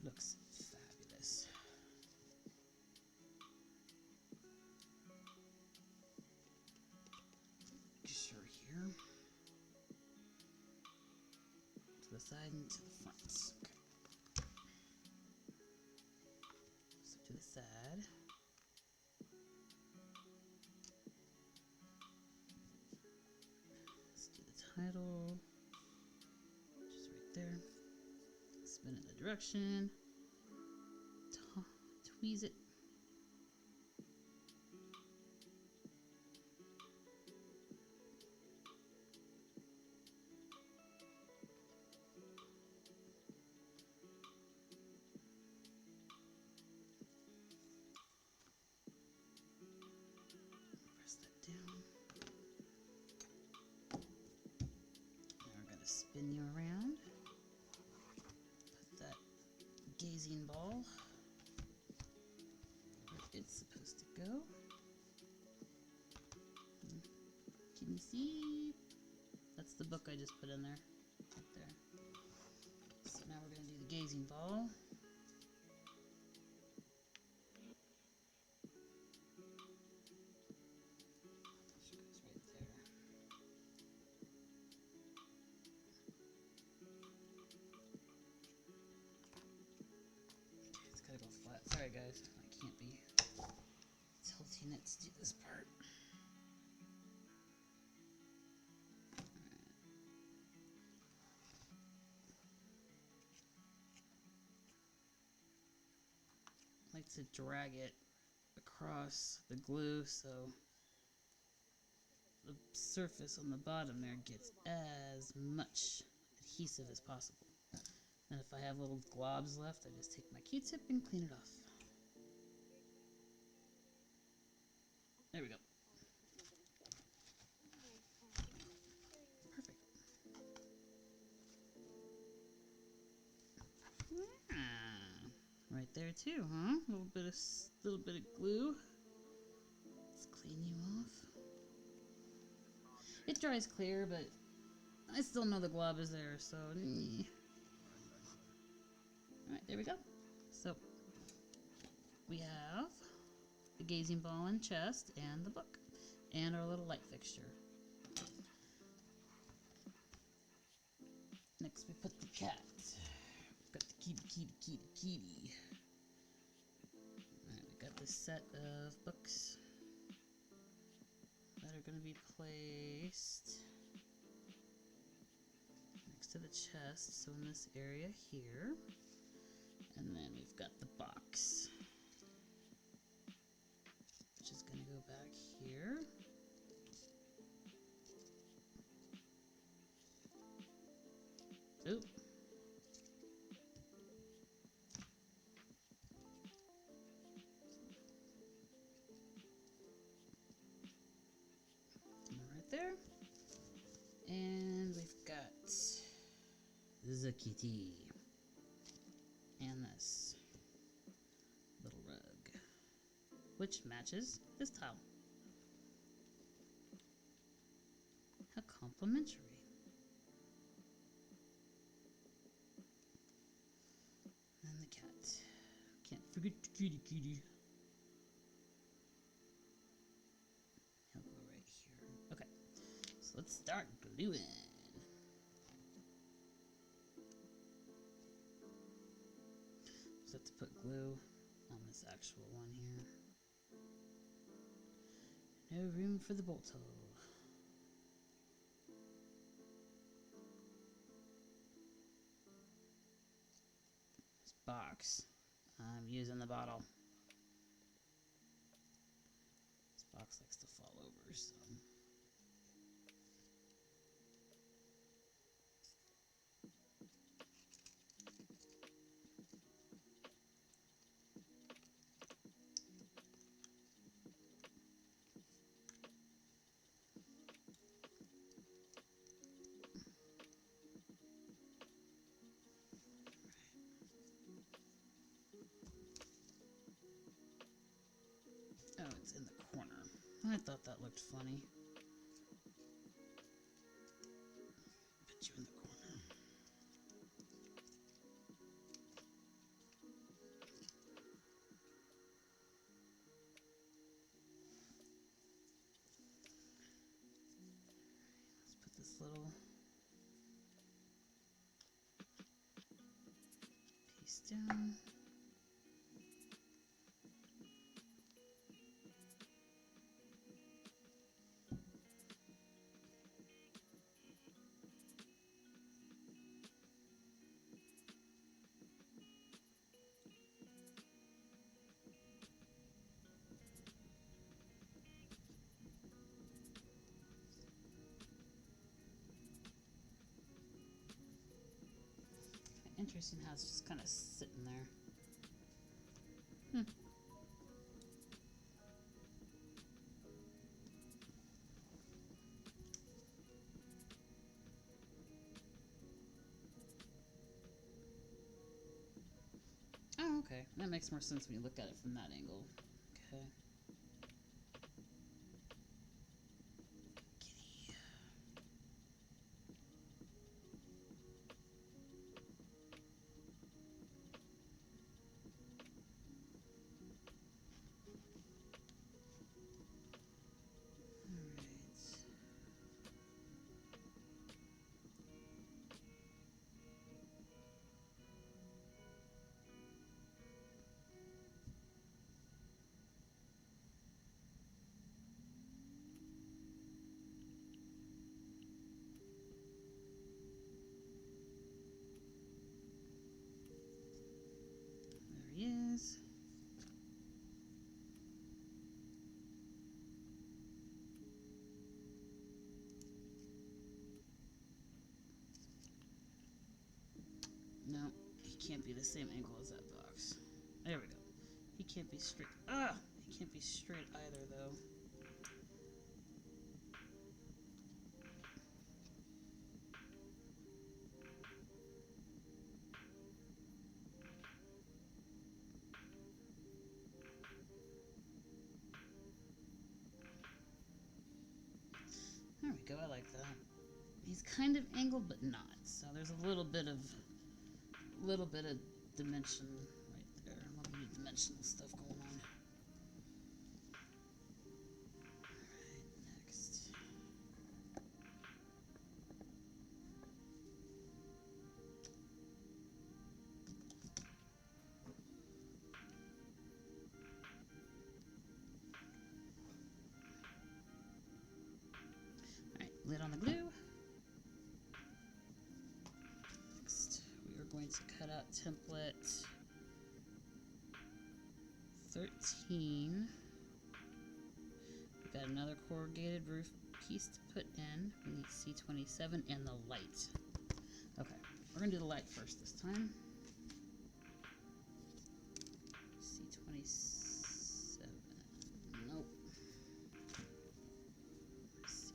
looks fabulous. Sure here. To the side and to the front. Okay. So to the side. Let's do the title. Just right there. Spin it in the direction. Tweeze it. Press that down. Now we're going to spin you around. Put that gazing ball where it's supposed to go. Can you see? That's the book I just put in there. Right there. So now we're going to do the gazing ball. Sorry guys, I can't be tilting it to do this part. I like to drag it across the glue so the surface on the bottom there gets as much adhesive as possible. And if I have little globs left, I just take my Q-tip and clean it off. There we go. Perfect. Right there too, huh? A little bit of glue. Let's clean you off. It dries clear, but I still know the glob is there, so. Alright, there we go. So we have the gazing ball and chest and the book and our little light fixture. Next we put the cat. We've got the kitty. Alright, we got this set of books that are going to be placed next to the chest, so in this area here. And then we've got the box, which is going to go back here. Oop. Right there. And we've got the kitty. And this little rug, which matches this tile. How complimentary. And the cat. Can't forget the kitty. He'll go right here. Okay, so let's start gluing. Just have to put glue on this actual one here. No room for the bolt hole. This box, I'm using the bottle. This box likes to fall over, so. I thought that looked funny. Put you in the corner. Let's put this little piece down. Interesting how it's just kind of sitting there. Oh, okay. That makes more sense when you look at it from that angle. Okay. Kitty. There he is. No, he can't be the same angle as that box. There we go. He can't be straight. Ah! He can't be straight either, though. There we go. I like that. He's kind of angled, but not. So there's a little bit of dimension right there. A little bit of dimensional stuff going on. Alright, next. Alright, lid on the glue. Next, we are going to cut out template 13. We've got another corrugated roof piece to put in. We need C27 and the light. Okay, we're going to do the light first this time. C27. Nope. C27.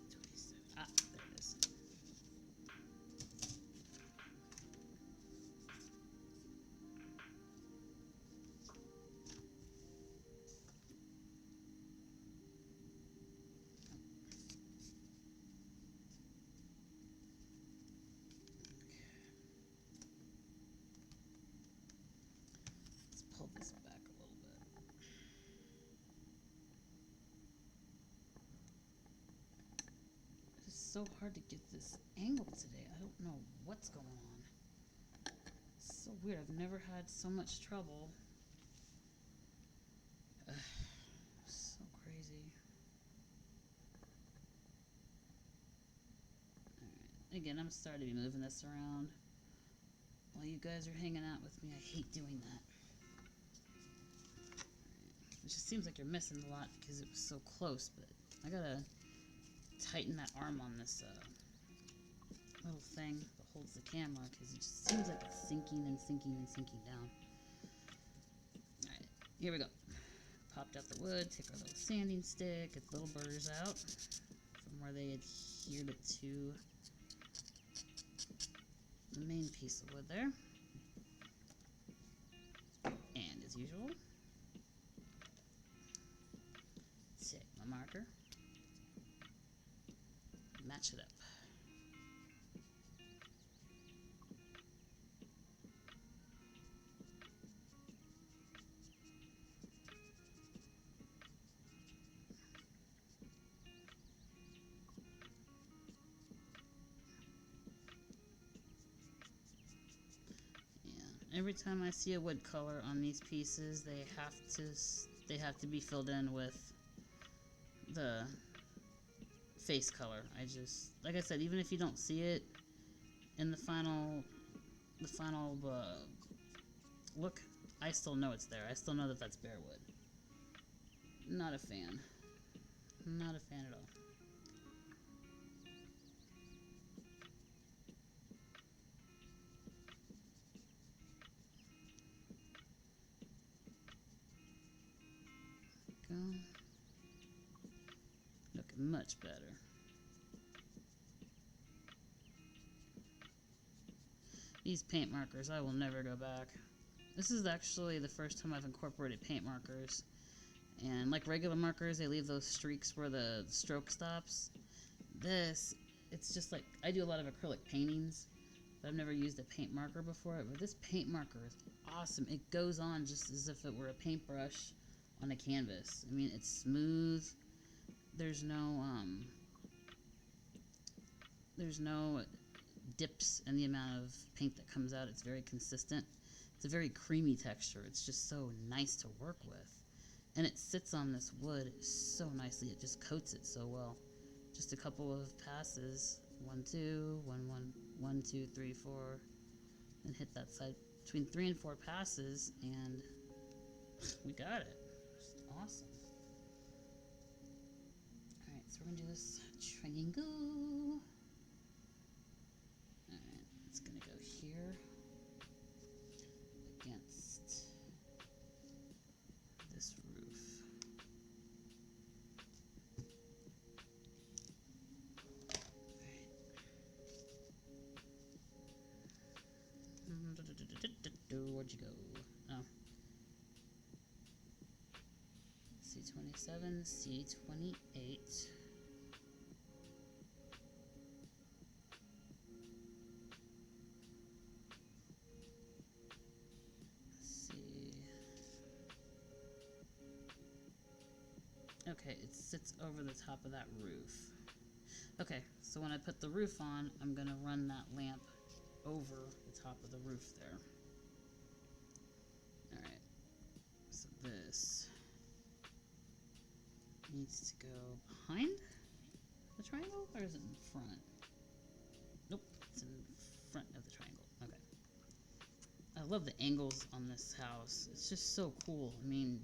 Ah, there it is. Pull this back a little bit. It's so hard to get this angle today. I don't know what's going on. It's so weird. I've never had so much trouble. So crazy. Alright. Again, I'm sorry to be moving this around while you guys are hanging out with me. I hate doing that. It just seems like you're missing a lot because it was so close, but I gotta tighten that arm on this little thing that holds the camera because it just seems like it's sinking and sinking and sinking down. Alright, here we go. Popped out the wood, take our little sanding stick, get the little burrs out from where they adhered it to the main piece of wood there. And as usual, take my marker, match it up. Every time I see a wood color on these pieces, they have to be filled in with the face color. I just, like I said, even if you don't see it in the final look, I still know it's there. I still know that that's bare wood. Not a fan. Not a fan at all. Go. Looking much better. These paint markers, I will never go back. This is actually the first time I've incorporated paint markers. And like regular markers, they leave those streaks where the stroke stops. This, it's just like, I do a lot of acrylic paintings, but I've never used a paint marker before. But this paint marker is awesome. It goes on just as if it were a paintbrush on a canvas. I mean, it's smooth. There's no dips in the amount of paint that comes out. It's very consistent. It's a very creamy texture. It's just so nice to work with. And it sits on this wood so nicely. It just coats it so well. Just a couple of passes. 1, 2, 1, 1, 1, 2, 3, 4. And hit that side. Between 3 and 4 passes, and we got it. It's awesome. Alright, so we're going to do this triangle. Alright, it's going to go here against this roof. Where'd you go? Oh. C27, C28. Okay, it sits over the top of that roof. Okay, so when I put the roof on, I'm going to run that lamp over the top of the roof there. Alright, so this needs to go behind the triangle, or is it in front? Nope, it's in front of the triangle. Okay. I love the angles on this house. It's just so cool. I mean,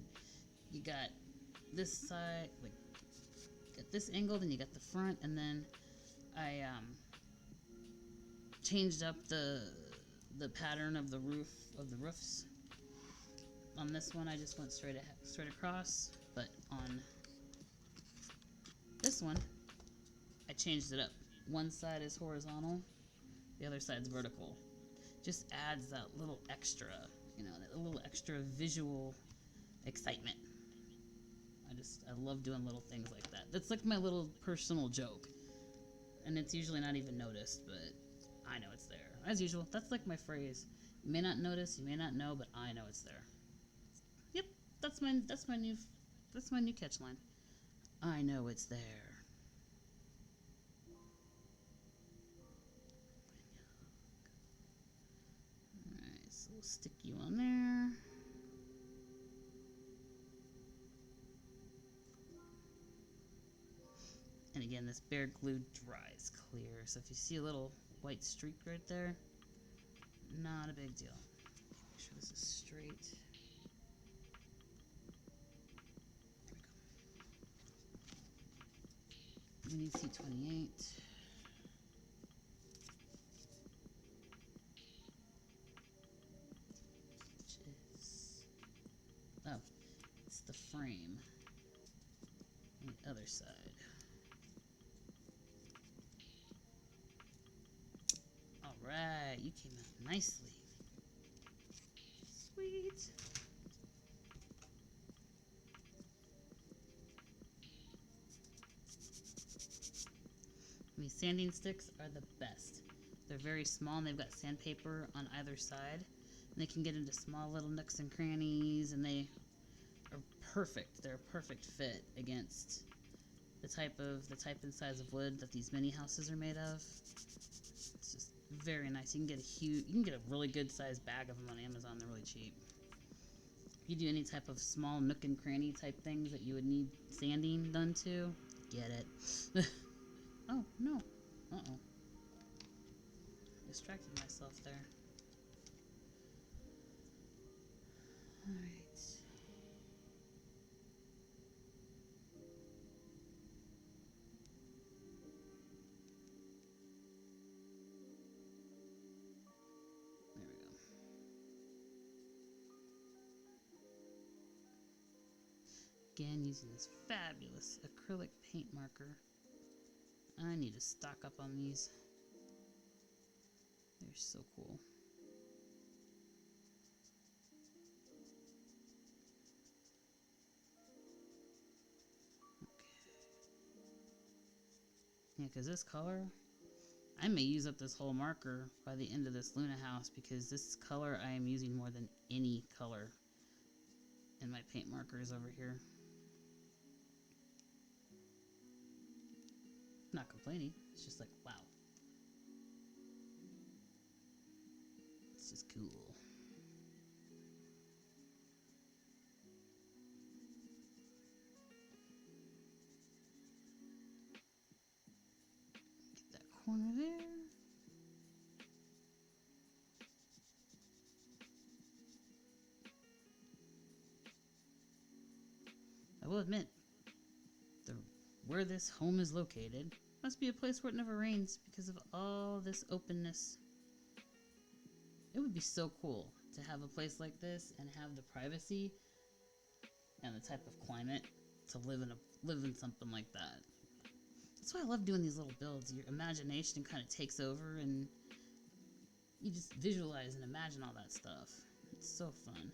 you got this side, like, you got this angle, then you got the front, and then I changed up the pattern of the roofs. On this one, I just went straight across, but on this one, I changed it up. One side is horizontal, the other side's vertical. Just adds that little extra, you know, that little extra visual excitement. I love doing little things like that. That's like my little personal joke. And it's usually not even noticed, but I know it's there. As usual, that's like my phrase. You may not notice, you may not know, but I know it's there. Yep, that's my new catch line. I know it's there. Alright, so we'll stick you on there. And again, this bare glue dries clear, so if you see a little white streak right there, not a big deal. Make sure this is straight. There we go. We need C28. Which is, oh, it's the frame on the other side. Alright, you came out nicely. Sweet. Let me see Sanding sticks are the best. They're very small and they've got sandpaper on either side. And they can get into small little nooks and crannies, and they are perfect. They're a perfect fit against the type and size of wood that these mini houses are made of. It's just very nice. You can get a really good sized bag of them on Amazon. They're really cheap. If you do any type of small nook and cranny type things that you would need sanding done to, get it. Oh no. Uh-oh. Distracted myself there. Alright. There we go. Again, using this fabulous acrylic paint marker. I need to stock up on these. They're so cool. Yeah, because this color, I may use up this whole marker by the end of this Luna house, because this color I am using more than any color in my paint markers over here. Not complaining, it's just like, wow. It's just cool. Get that corner there. I will admit, where this home is located must be a place where it never rains because of all this openness. It would be so cool to have a place like this and have the privacy and the type of climate to live in something like that. That's why I love doing these little builds. Your imagination kind of takes over and you just visualize and imagine all that stuff. It's so fun.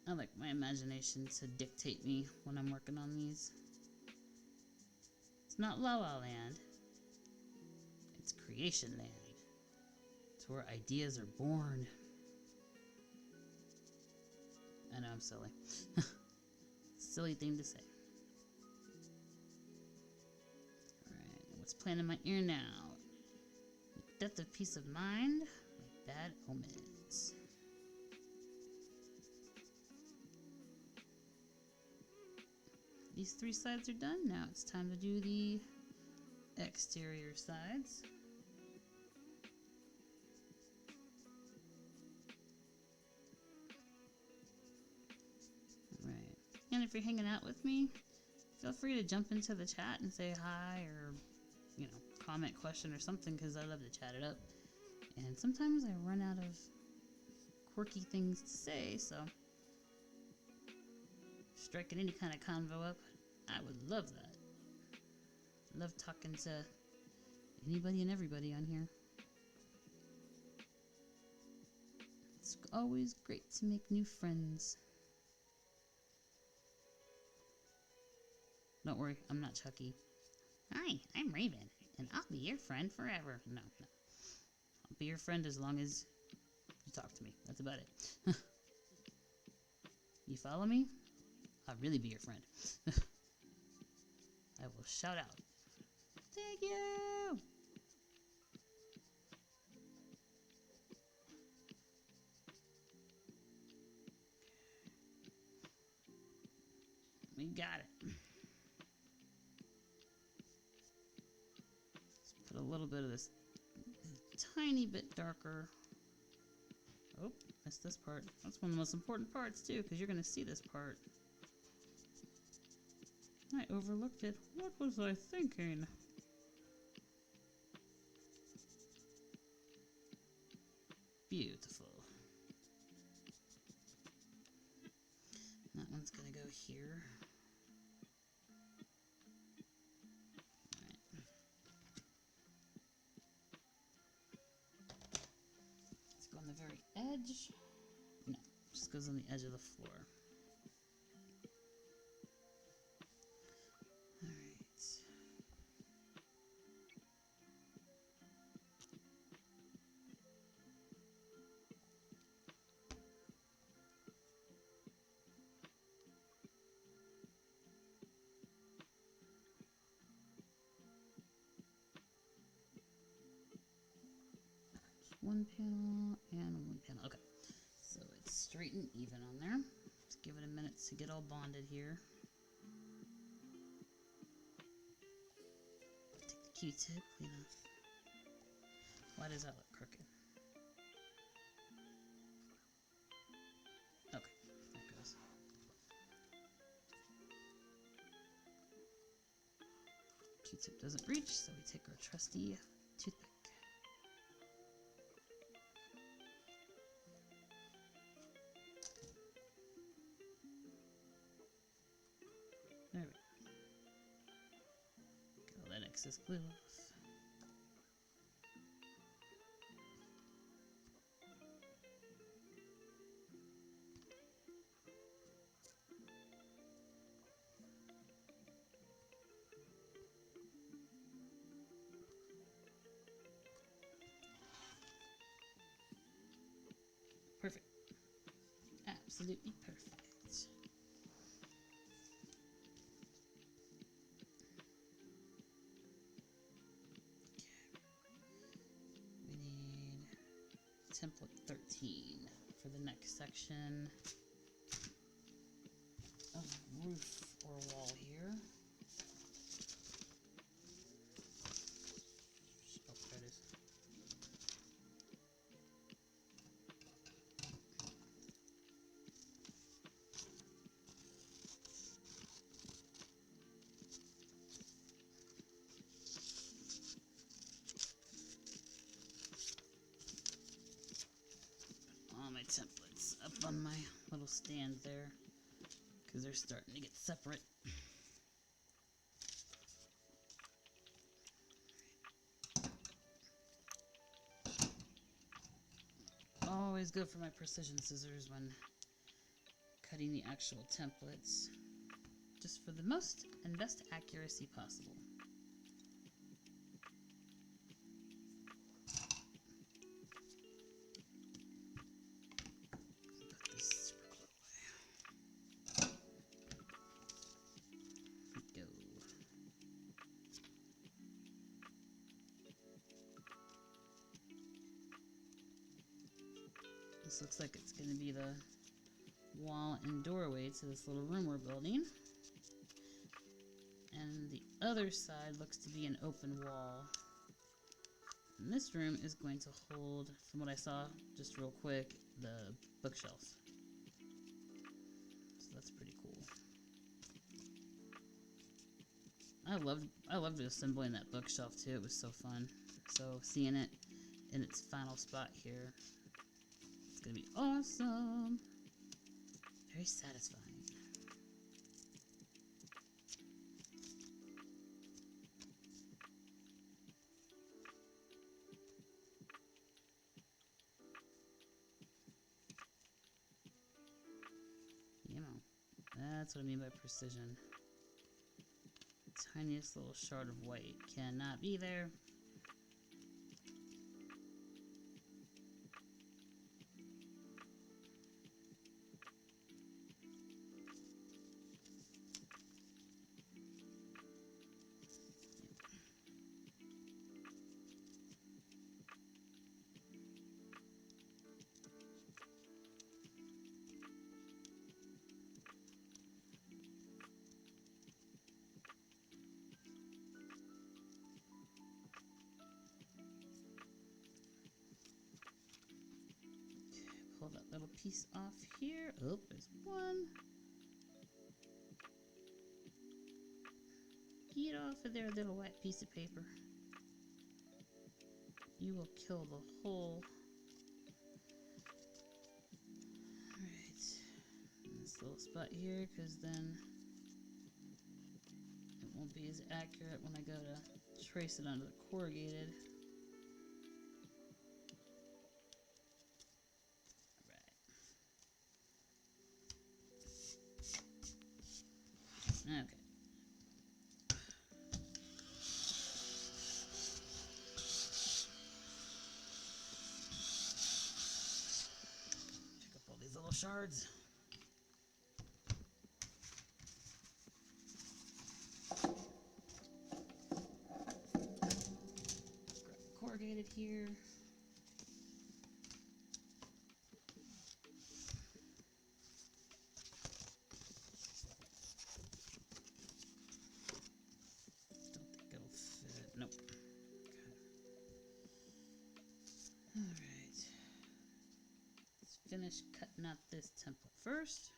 I like my imagination to dictate me when I'm working on these. It's not La La Land. It's Creation Land. It's where ideas are born. I know I'm silly. Silly thing to say. Alright, what's playing in my ear now? Death of Peace of Mind by Bad Omens. These three sides are done. Now it's time to do the exterior sides. Alright. And if you're hanging out with me, feel free to jump into the chat and say hi, or, you know, comment, question, or something, because I love to chat it up. And sometimes I run out of quirky things to say, so striking any kind of convo up, I would love that. Love talking to anybody and everybody on here. It's always great to make new friends. Don't worry, I'm not Chucky. Hi, I'm Raven, and I'll be your friend forever. No. I'll be your friend as long as you talk to me. That's about it. You follow me? I'll really be your friend. I will shout out. Thank you! We got it. Let's put a little bit of this tiny bit darker. Oh, missed this part. That's one of the most important parts too, because you're going to see this part. I overlooked it. What was I thinking? Beautiful. That one's going to go here. Alright. Let's go on the very edge. No, just goes on the edge of the floor. one panel and one panel. Okay, so it's straight and even on there. Let's give it a minute to get all bonded here. Take the Q-tip, clean off. Why does that look crooked? Okay, there it goes. Q-tip doesn't reach, so we take our trusty toothpick. There we go. Get all that excess glue off. Perfect. Absolutely perfect. We need template 13 for the next section of roof or wall here. Oh, there it is. All my templates up on my little stand there because they're starting to get separate. Always go for my precision scissors when cutting the actual templates, just for the most and best accuracy possible. Put this super glue away. Go. This looks like it's going to be the wall and doorway to this little room we're building. And the other side looks to be an open wall. And this room is going to hold, from what I saw, just real quick, the bookshelves. So that's pretty cool. I loved assembling that bookshelf too. It was so fun. So seeing it in its final spot here, it's gonna be awesome. Very satisfying. You know, that's what I mean by precision. Tiniest little shard of white cannot be there. Pull that little piece off here. Oh, there's one. Get off of there, little white piece of paper. You will kill the whole. Alright. This little spot here, because then it won't be as accurate when I go to trace it onto the corrugated. Okay. Pick up all these little shards. Grab corrugated here. finish cutting out this template first.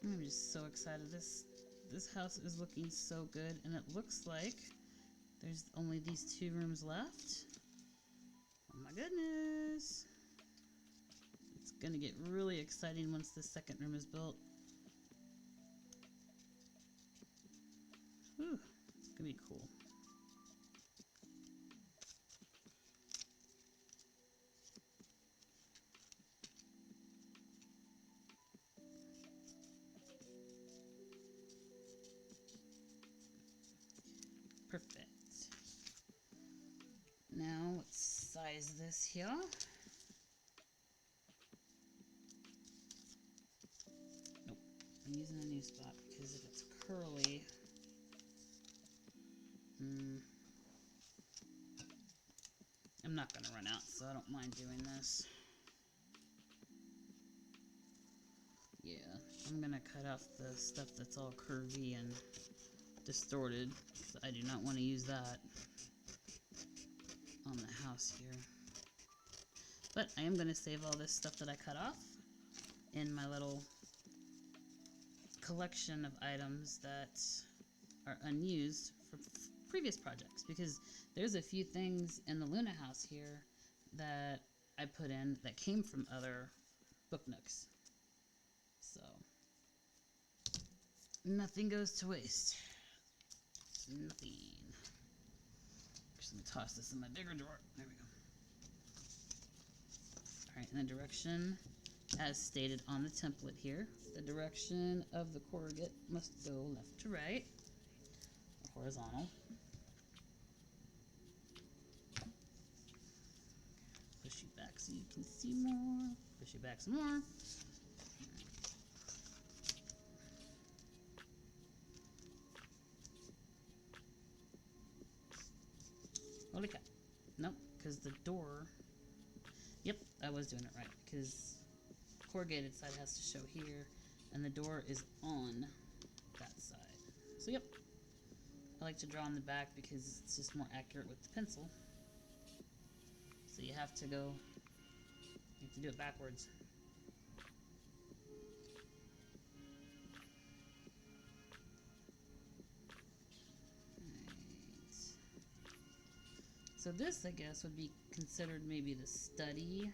I'm just so excited. This house is looking so good, and it looks like there's only these 2 rooms left. Oh my goodness. It's gonna get really exciting once the second room is built. Whew, it's gonna be cool. Perfect. Now let's size this here. Nope, I'm using a new spot because if it's curly, I'm not gonna run out, so I don't mind doing this. Yeah, I'm gonna cut off the stuff that's all curvy and distorted. I do not want to use that on the house here. But I am going to save all this stuff that I cut off in my little collection of items that are unused for previous projects, because there's a few things in the Luna house here that I put in that came from other book nooks. So nothing goes to waste. Nothing. Just gonna toss this in my bigger drawer. There we go. Alright, and the direction, as stated on the template here, the direction of the corrugate must go left to right, or horizontal. Push you back so you can see more. Push you back some more. Holy cow. Nope, because the door... Yep, I was doing it right, because corrugated side has to show here, and the door is on that side. So yep, I like to draw on the back because it's just more accurate with the pencil. So you have to do it backwards. So this, I guess, would be considered maybe the study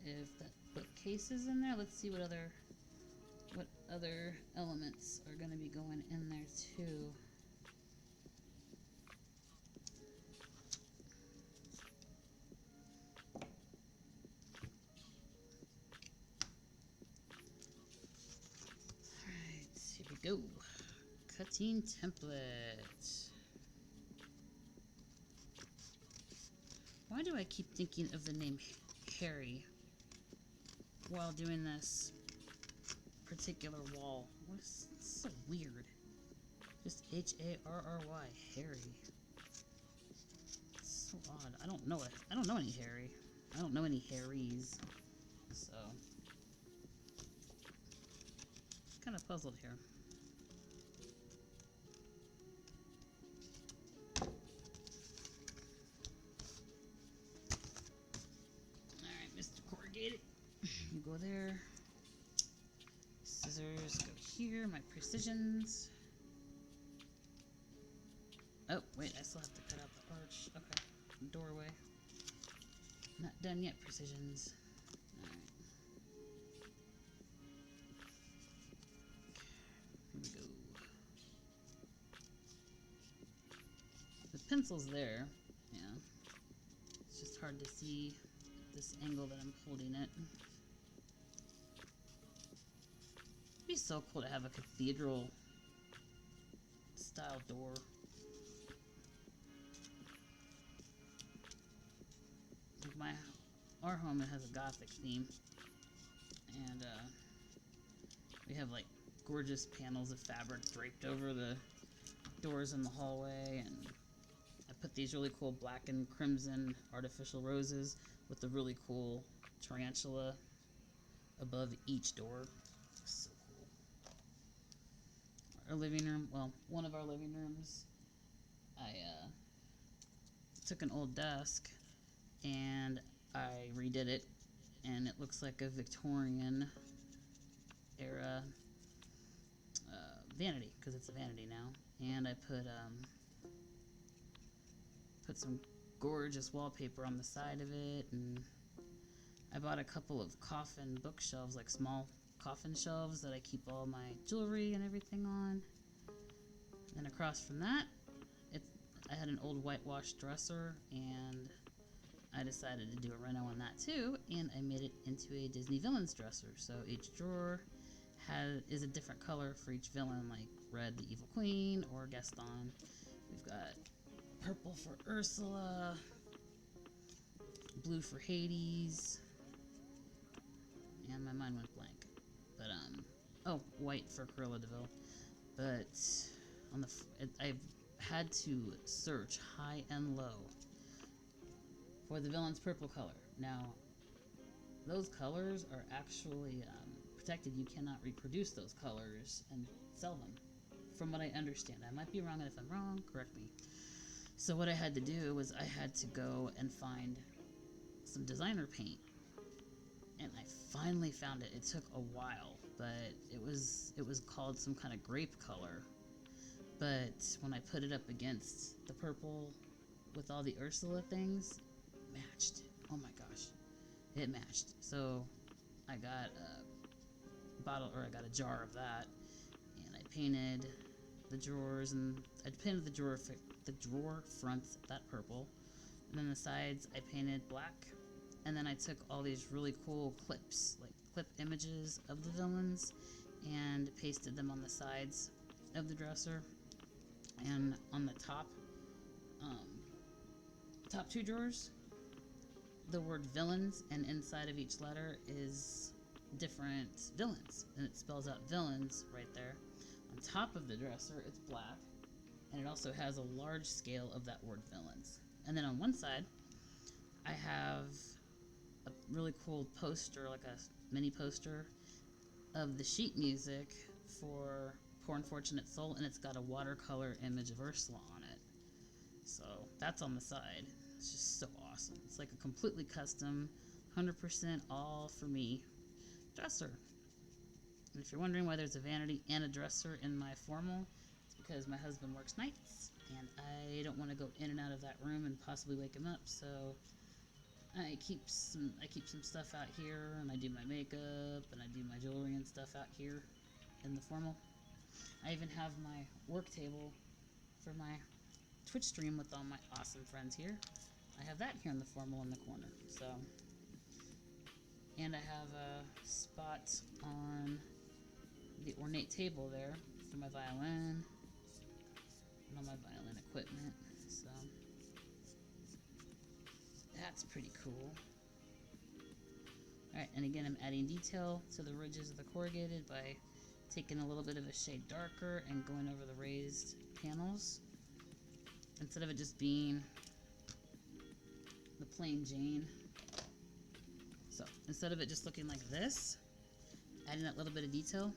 if that bookcase is in there. Let's see what other elements are going to be going in there too. Alright, here we go. Cutting template. Why do I keep thinking of the name Harry while doing this particular wall? It's so weird. Just Harry, Harry. It's so odd. I don't know any Harry. I don't know any Harrys. So kind of puzzled here. Alright, Mr. Corrugated. You go there. Scissors go here. My precisions. Oh, wait, I still have to cut out the arch. Okay. Doorway. Not done yet, precisions. Alright. Here we go. The pencil's there. Yeah. It's just hard to see at this angle that I'm holding it. It'd be so cool to have a cathedral style door. Our home, it has a gothic theme, and we have like gorgeous panels of fabric draped over the doors in the hallway, and I put these really cool black and crimson artificial roses with the really cool tarantula above each door. So cool. Our living room, well, one of our living rooms, I took an old desk and I redid it, and it looks like a Victorian era vanity, because it's a vanity now. And I put some gorgeous wallpaper on the side of it, and I bought a couple of coffin bookshelves, like small coffin shelves that I keep all my jewelry and everything on. And across from that, I had an old whitewashed dresser, and I decided to do a reno on that too, and I made it into a Disney villains dresser. So each drawer is a different color for each villain, like red, the Evil Queen, or Gaston. We've got purple for Ursula, blue for Hades, and my mind went blank. But white for Cruella de Vil. But on I've had to search high and low for the villain's purple color. Now, those colors are actually protected. You cannot reproduce those colors and sell them, from what I understand. I might be wrong, and if I'm wrong, correct me. So what I had to do was I had to go and find some designer paint, and I finally found it. It took a while, but it was called some kind of grape color. But when I put it up against the purple with all the Ursula things, it matched. Oh my gosh, it matched. So I got I got a jar of that, and I painted the drawers, and I painted the drawer fronts that purple, and then the sides I painted black. And then I took all these really cool clips, like clip images of the villains, and pasted them on the sides of the dresser. And on the top two drawers, the word villains, and inside of each letter is different villains, and it spells out villains right there. On top of the dresser, it's black, and it also has a large scale of that word villains. And then on one side, I have a really cool poster, like a mini poster of the sheet music for Poor Unfortunate Soul, and it's got a watercolor image of Ursula on it. So that's on the side. It's just so awesome. It's like a completely custom, 100% all for me dresser. And if you're wondering why there's a vanity and a dresser in my formal, it's because my husband works nights, and I don't want to go in and out of that room and possibly wake him up. So I keep some stuff out here, and I do my makeup, and I do my jewelry and stuff out here in the formal. I even have my work table for my Twitch stream with all my awesome friends here. I have that here in the formal in the corner. So, and I have a spot on the ornate table there for my violin and all my violin equipment. So that's pretty cool. Alright, and again, I'm adding detail to the ridges of the corrugated by taking a little bit of a shade darker and going over the raised panels. Instead of it just being the plain Jane. So, instead of it just looking like this, adding that little bit of detail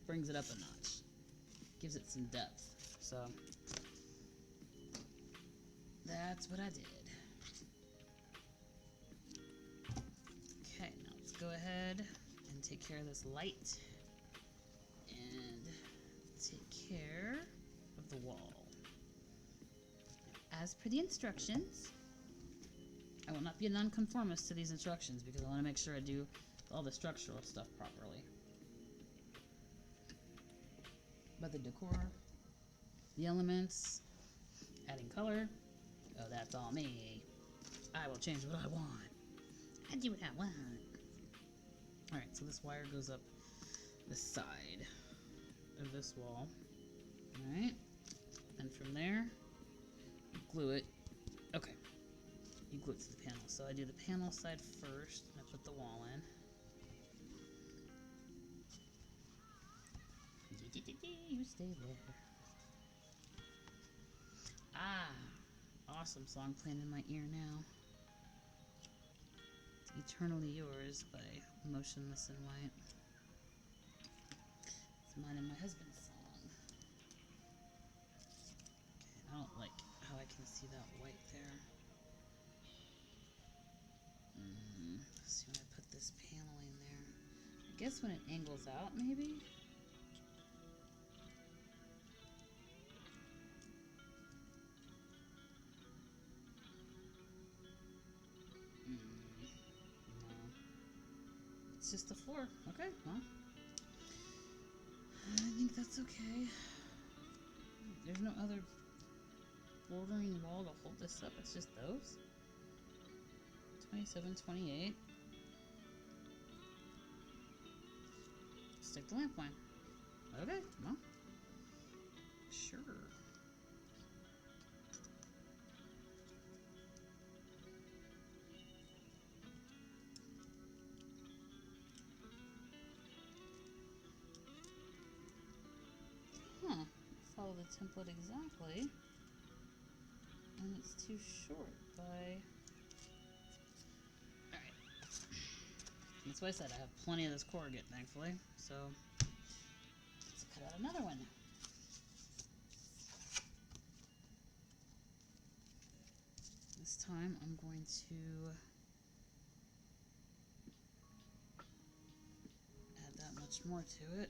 brings it up a notch. Gives it some depth. So, that's what I did. Okay, now let's go ahead and take care of this light and take care of the wall. As per the instructions, I will not be a nonconformist to these instructions because I want to make sure I do all the structural stuff properly. But the decor, the elements, adding color, oh, that's all me. I will change what I want. I do what I want. Alright, so this wire goes up the side of this wall. Alright, and from there, you glue it. Okay, you glue it to the panel. So I do the panel side first, and I put the wall in. You stay there. Ah, awesome song playing in my ear now. It's Eternally Yours by Motionless in White. It's mine and my husband's song. Okay, I don't like how I can see that white there. See when I put this paneling there. I guess when it angles out, maybe? No. It's just the floor. Okay, well. I think that's okay. There's no other bordering wall to hold this up. It's just those. 27, 28. Stick the lamp line. Okay, well. Sure. Huh. Follow the template exactly. And it's too short by... Alright. That's why I said I have plenty of this corrugate, thankfully. So, let's cut out another one. This time I'm going to add that much more to it.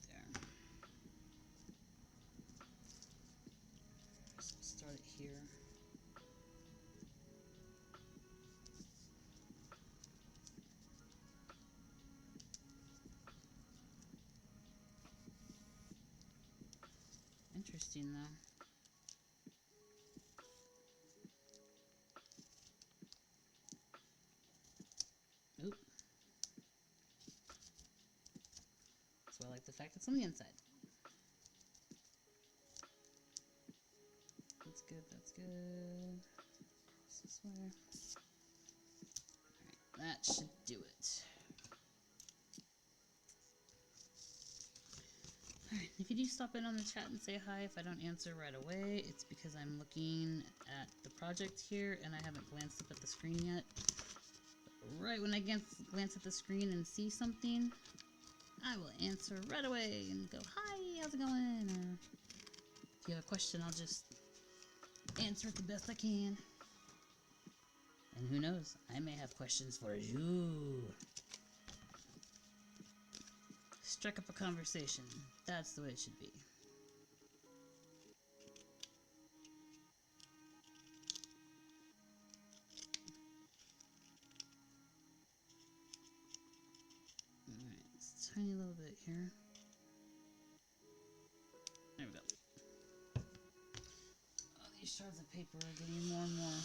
There. So start it here. Interesting though. Oop. So I like the fact it's on the inside. That's good, that's good. This way. Alright, that should do it. Alright, if you do stop in on the chat and say hi, if I don't answer right away, it's because I'm looking at the project here and I haven't glanced up at the screen yet. But right when I glance at the screen and see something, I will answer right away and go, hi, how's it going? Or if you have a question, I'll just answer it the best I can. And who knows, I may have questions for you. Strike up a conversation. That's the way it should be. Alright, it's a tiny little bit here. There we go. Oh, these shards of paper are getting more and more.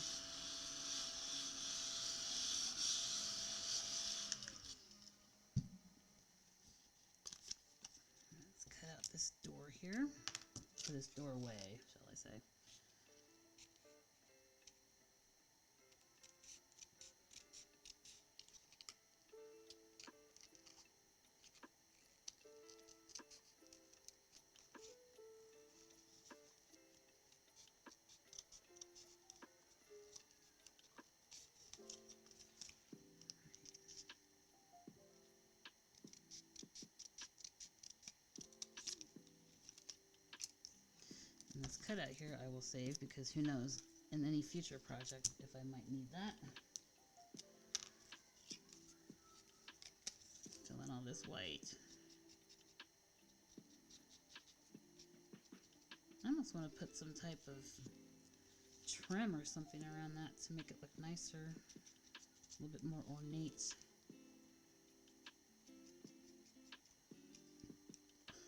Let's cut out this door here. Or this doorway, shall I say. And this cutout here I will save because who knows, in any future project if I might need that. Fill in all this white. I almost want to put some type of trim or something around that to make it look nicer, a little bit more ornate.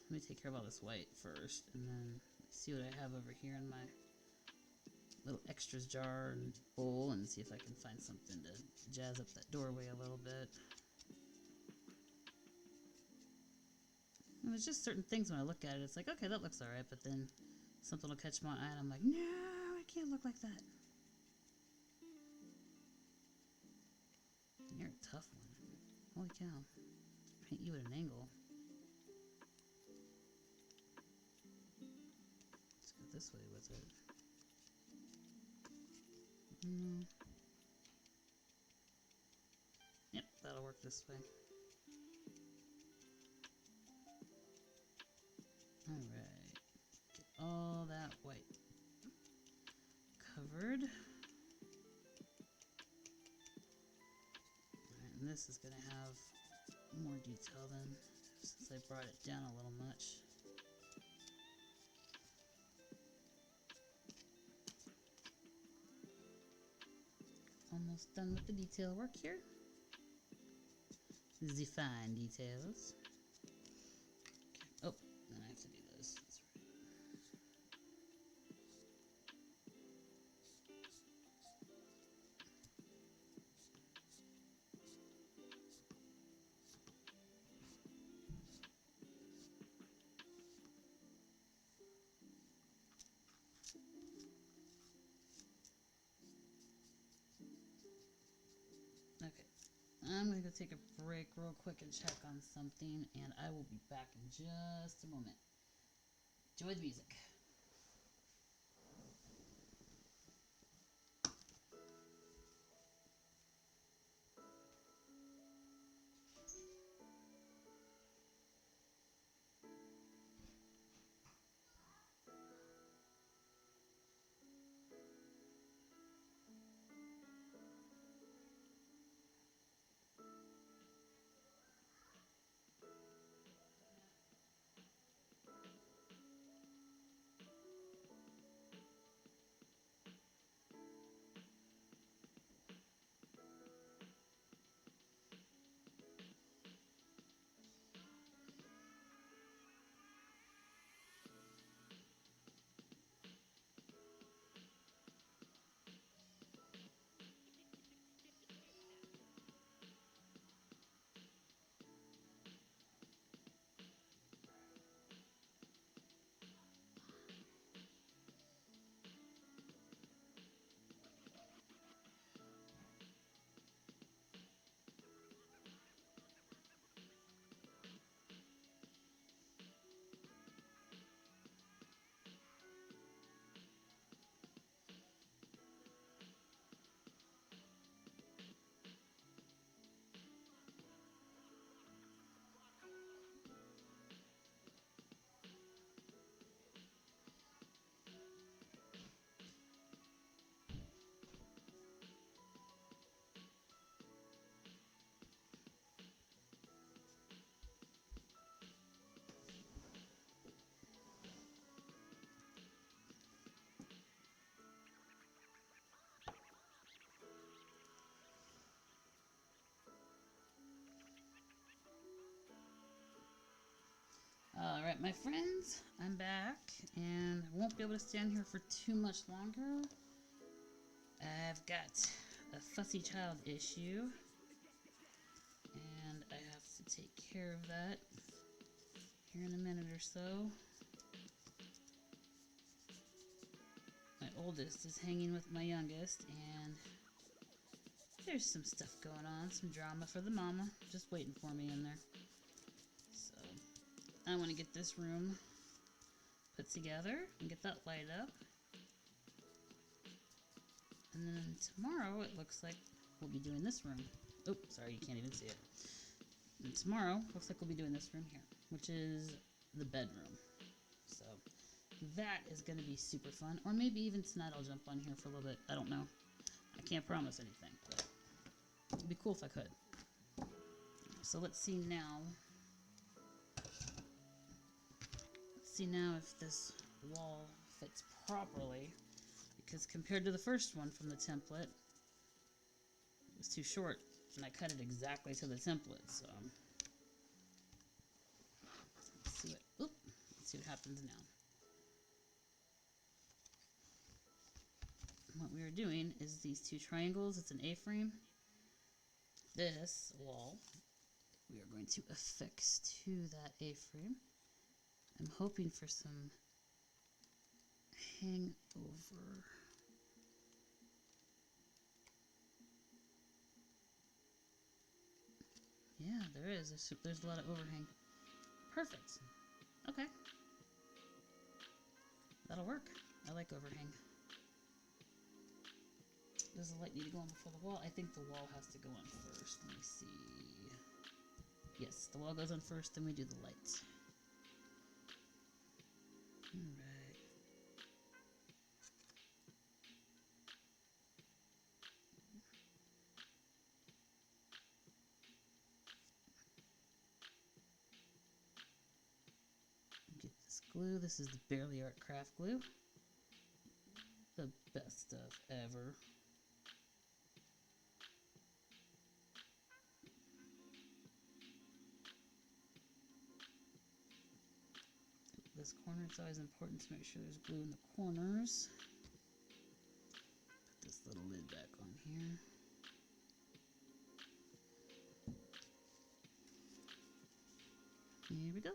Let me take care of all this white first, and then see what I have over here in my little extras jar and bowl, and see if I can find something to jazz up that doorway a little bit. And there's just certain things when I look at it, it's like, okay, that looks alright, but then something will catch my eye and I'm like, no, I can't look like that. You're a tough one. Holy cow. Paint you at an angle. Let's go this way with it. Yep, that'll work this way. Alright. Get all that white covered. Alright, and this is going to have more detail than since I brought it down a little much. Almost done with the detail work here. The fine details. Okay. Oh, then I have to do this. That's right. Okay, I'm gonna go take a break real quick and check on something, and I will be back in just a moment. Enjoy the music. Alright, my friends, I'm back, and I won't be able to stand here for too much longer. I've got a fussy child issue, and I have to take care of that here in a minute or so. My oldest is hanging with my youngest, and there's some stuff going on, some drama for the mama, just waiting for me in there. So, I want to get this room put together and get that light up. And then tomorrow it looks like we'll be doing this room. Oh, sorry, you can't even see it. And tomorrow looks like we'll be doing this room here, which is the bedroom. So that is going to be super fun. Or maybe even tonight I'll jump on here for a little bit. I don't know. I can't promise anything, but it'd be cool if I could. So let's see now. Let's see now if this wall fits properly. Because compared to the first one from the template, it was too short, and I cut it exactly to the template. So let's see what happens now. What we are doing is these two triangles. It's an A-frame. This wall we are going to affix to that A-frame. I'm hoping for some hangover. Yeah, there is. There's a lot of overhang. Perfect. Okay. That'll work. I like overhang. Does the light need to go on before the wall? I think the wall has to go on first. Let me see. Yes, the wall goes on first, then we do the light. Alright. Get this glue. This is the Barely Art Craft glue. The best stuff ever. This corner, it's always important to make sure there's glue in the corners. Put this little lid back on here. Here we go.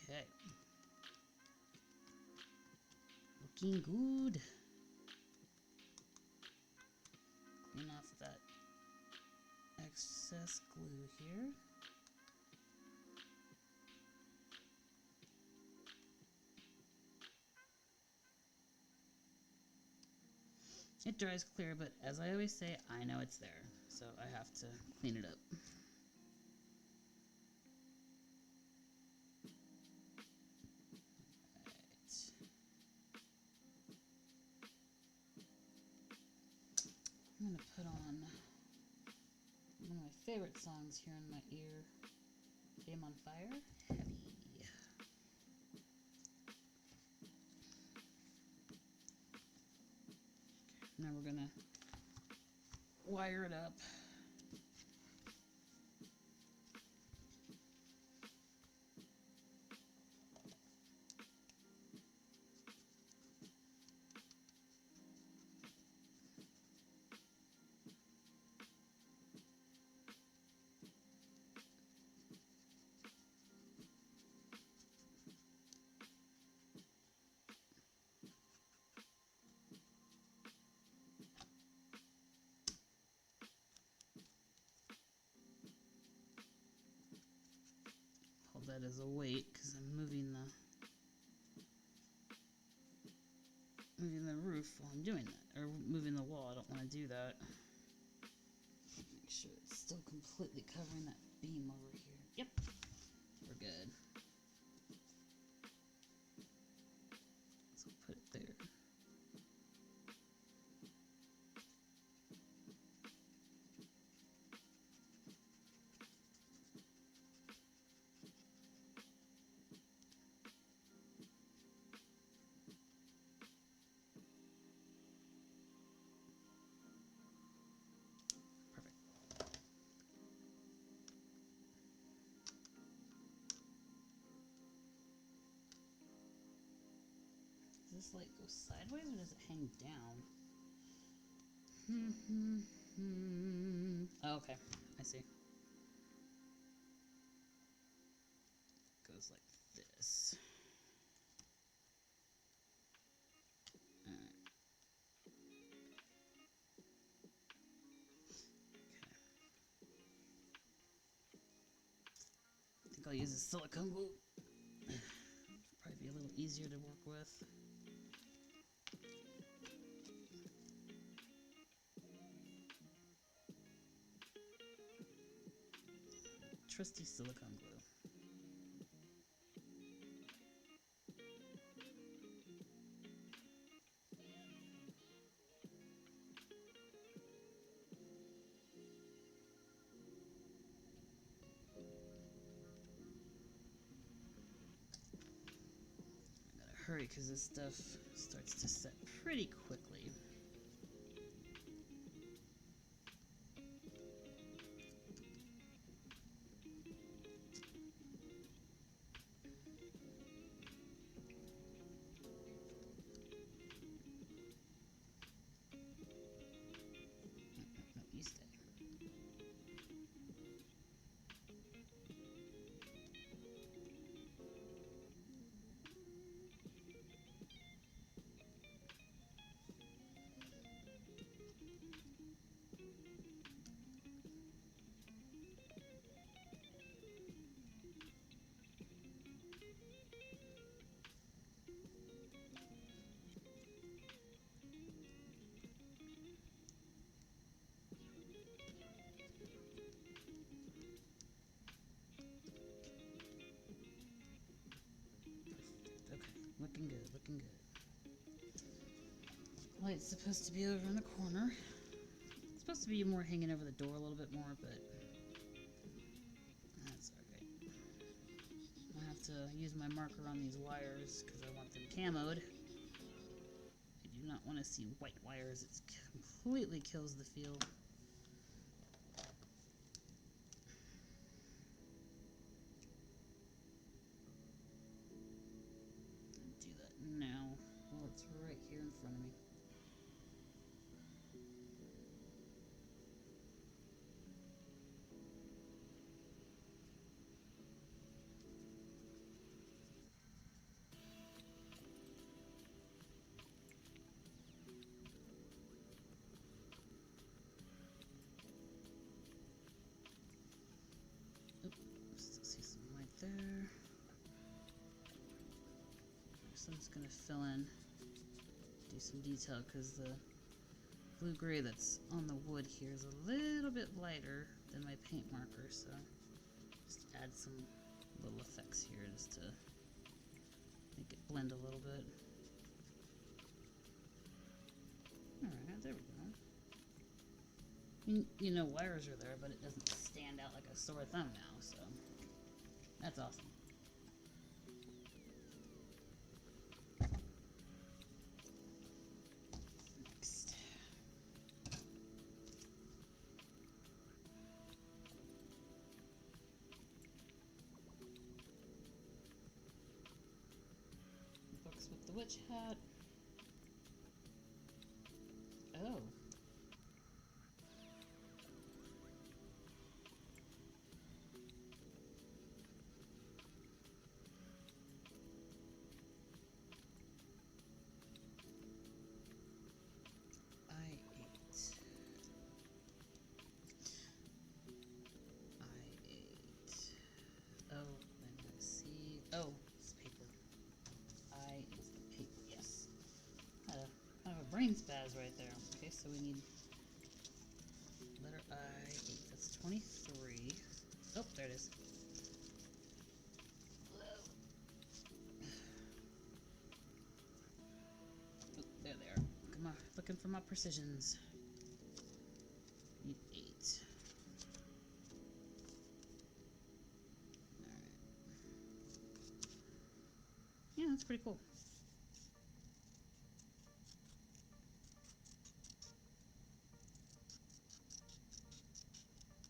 Okay. Looking good. Clean off that excess glue here. It dries clear, but as I always say, I know it's there, so I have to clean it up. I'm gonna put on one of my favorite songs here in my ear, Fame on Fire, Heavy. Now we're gonna wire it up. Hold that as a weight because I'm moving the roof while I'm doing that, or moving the wall. I don't want to do that. Make sure it's still completely covering that beam over here. Yep, we're good. So put it there. Does this light go sideways or does it hang down? Oh, okay, I see. Goes like this. Alright. Okay. I think I'll use a silicone glue. Probably be a little easier to work with. Trusty silicone glue. I gotta hurry because this stuff starts to set pretty quickly. You stay. Looking good, looking good. Light's supposed to be over in the corner. It's supposed to be more hanging over the door a little bit more, but that's alright. I have to use my marker on these wires because I want them camoed. I do not want to see white wires. It completely kills the feel. Do that now. Well, it's right here in front of me. Still see some light there. So I'm just going to fill in, do some detail, because the blue-gray that's on the wood here is a little bit lighter than my paint marker, so just add some little effects here just to make it blend a little bit. Alright, there we go. You know wires are there, but it doesn't stand out like a sore thumb now, so that's awesome. Next. Books with the witch hat. Oh. Oh, it's paper. I is the paper, yes. Had a kind of a brain spaz right there. Okay, so we need letter I8. That's 23. Oh, there it is. Oh, there they are. Come on, looking for my precisions. Need 8. Yeah, that's pretty cool.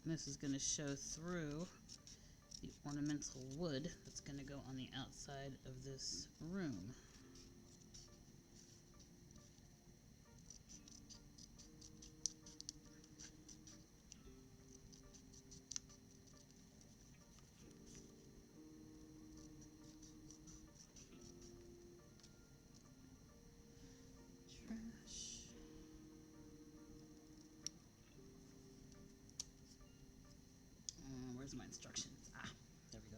And this is going to show through the ornamental wood that's going to go on the outside of this room. Where's my instructions? Ah, there we go.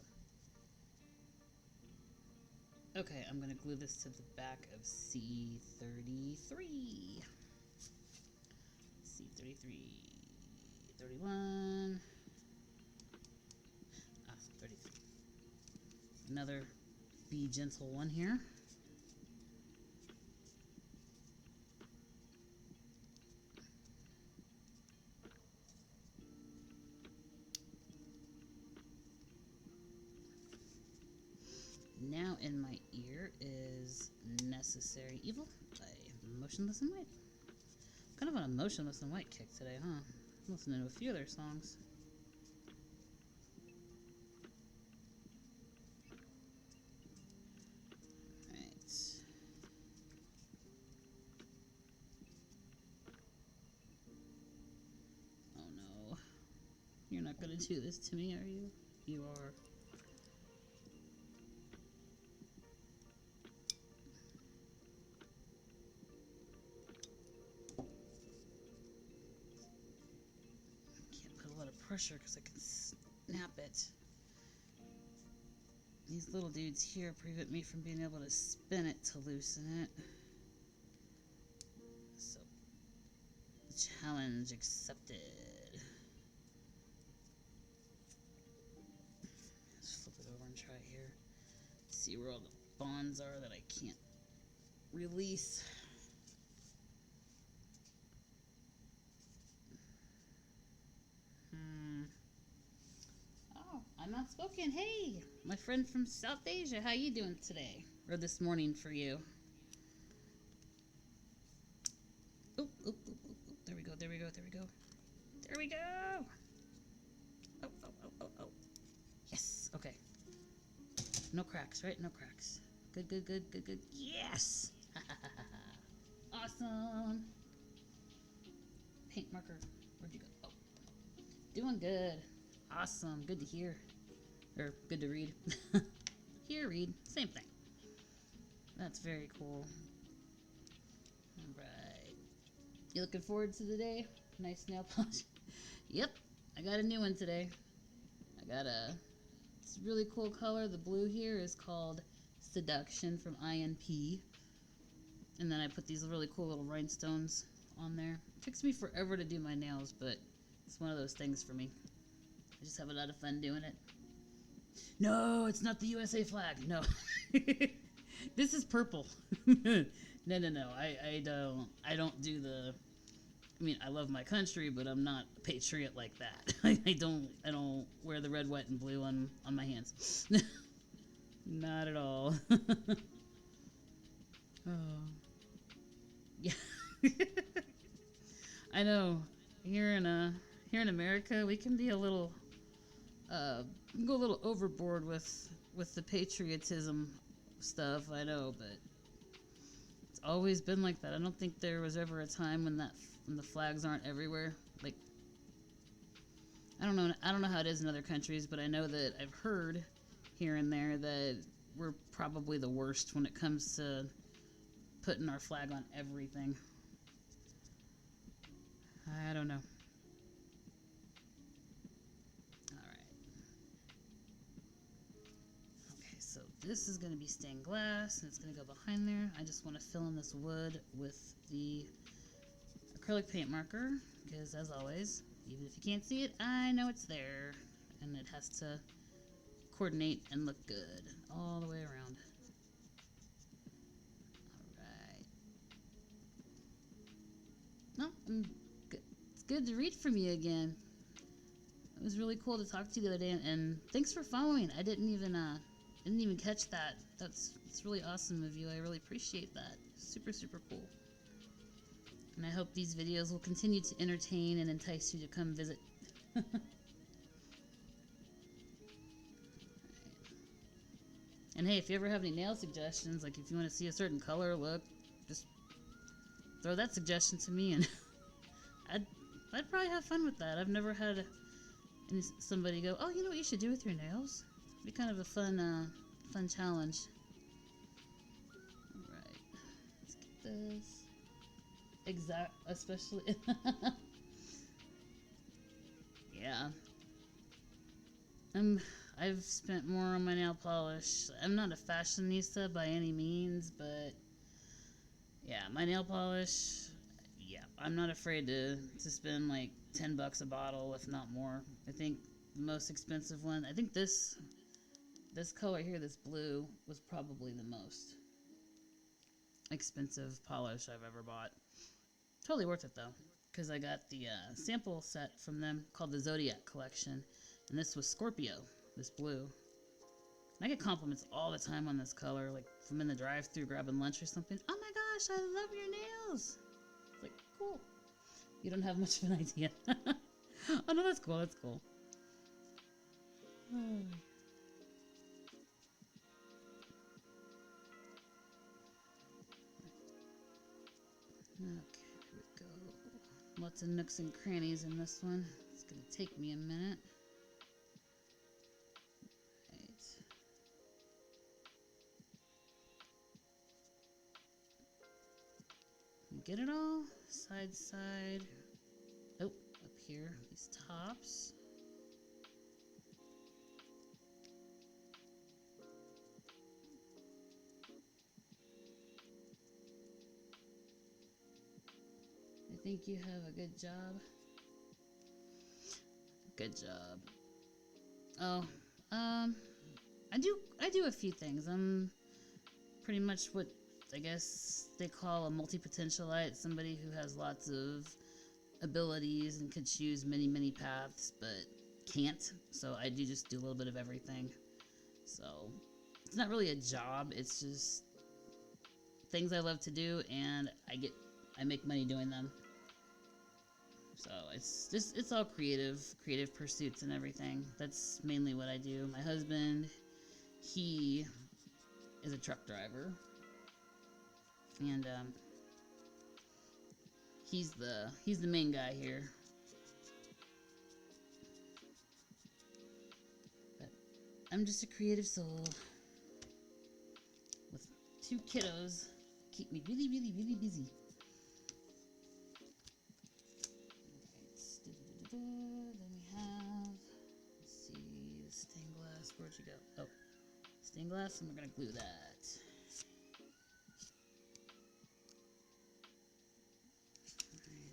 Okay, I'm going to glue this to the back of C33. C33. 31. Ah, 33. Another Be Gentle one here. Now in my ear is Necessary Evil by Motionless in White. Kind of on a Motionless in White kick today, huh? I'm listening to a few of their songs. Right. Oh no. You're not gonna do this to me, are you? You are. Pressure because I can snap it. These little dudes here prevent me from being able to spin it to loosen it. So, challenge accepted. Let's flip it over and try here. See where all the bonds are that I can't release. Oh, I'm outspoken. Hey, my friend from South Asia, how you doing today? Or this morning for you? Oh, oh, oh, oh, oh. There we go, there we go, there we go. There we go! Oh, oh, oh, oh, oh. Yes, okay. No cracks, right? No cracks. Good, good, good, good, good. Yes! Awesome! Paint marker. Where'd you go? Oh. Doing good. Awesome. Good to hear. Or good to read. Hear, read. Same thing. That's very cool. Alright. You looking forward to the day? Nice nail polish. Yep. I got a new one today. I got it's a really cool color. The blue here is called Seduction from INP. And then I put these really cool little rhinestones on there. It takes me forever to do my nails, but it's one of those things for me. I just have a lot of fun doing it. No, it's not the USA flag. No. This is purple. No. I don't do the. I mean, I love my country, but I'm not a patriot like that. I don't wear the red, white, and blue on my hands. Not at all. Oh. Yeah. I know. Here in America, we can be a little go a little overboard with the patriotism stuff. I know, but it's always been like that. I don't think there was ever a time when the flags aren't everywhere. Like, I don't know how it is in other countries, but I know that I've heard here and there that we're probably the worst when it comes to putting our flag on everything. I don't know. So this is going to be stained glass, and it's going to go behind there. I just want to fill in this wood with the acrylic paint marker, because as always, even if you can't see it, I know it's there. And it has to coordinate and look good all the way around. Alright. No, it's good to read from you again. It was really cool to talk to you the other day, and thanks for following. I didn't even catch that. It's really awesome of you. I really appreciate that. Super, super cool. And I hope these videos will continue to entertain and entice you to come visit. And hey, if you ever have any nail suggestions, like if you want to see a certain color look, just throw that suggestion to me, and I'd probably have fun with that. I've never had somebody go, oh, you know what you should do with your nails? It'd be kind of a fun challenge. Alright. Let's get this. Especially. Yeah. I've spent more on my nail polish. I'm not a fashionista by any means, but yeah, my nail polish, yeah, I'm not afraid to spend like $10 a bottle, if not more. I think the most expensive one, I think this color here, this blue, was probably the most expensive polish I've ever bought. Totally worth it though, because I got the sample set from them called the Zodiac Collection, and this was Scorpio, this blue. And I get compliments all the time on this color, like if I'm in the drive-thru grabbing lunch or something. Oh my gosh, I love your nails. It's like, cool. You don't have much of an idea. Oh no, that's cool, that's cool. Okay, here we go. Lots of nooks and crannies in this one. It's gonna take me a minute. Right. Get it all? Side. Oh, up here, these tops. I think you have a good job. Good job. Oh, I do a few things. pretty much what I guess they call a multi-potentialite, somebody who has lots of abilities and could choose many paths, but can't. So I do just do a little bit of everything. So it's not really a job, it's just things I love to do, and I make money doing them. So it's all creative pursuits and everything. That's mainly what I do. My husband, he is a truck driver, and he's the main guy here. But I'm just a creative soul with 2 kiddos. Keep me really busy. Alright, then we have, let's see, the stained glass. Where'd you go? Oh, stained glass, and we're gonna glue that. Alright.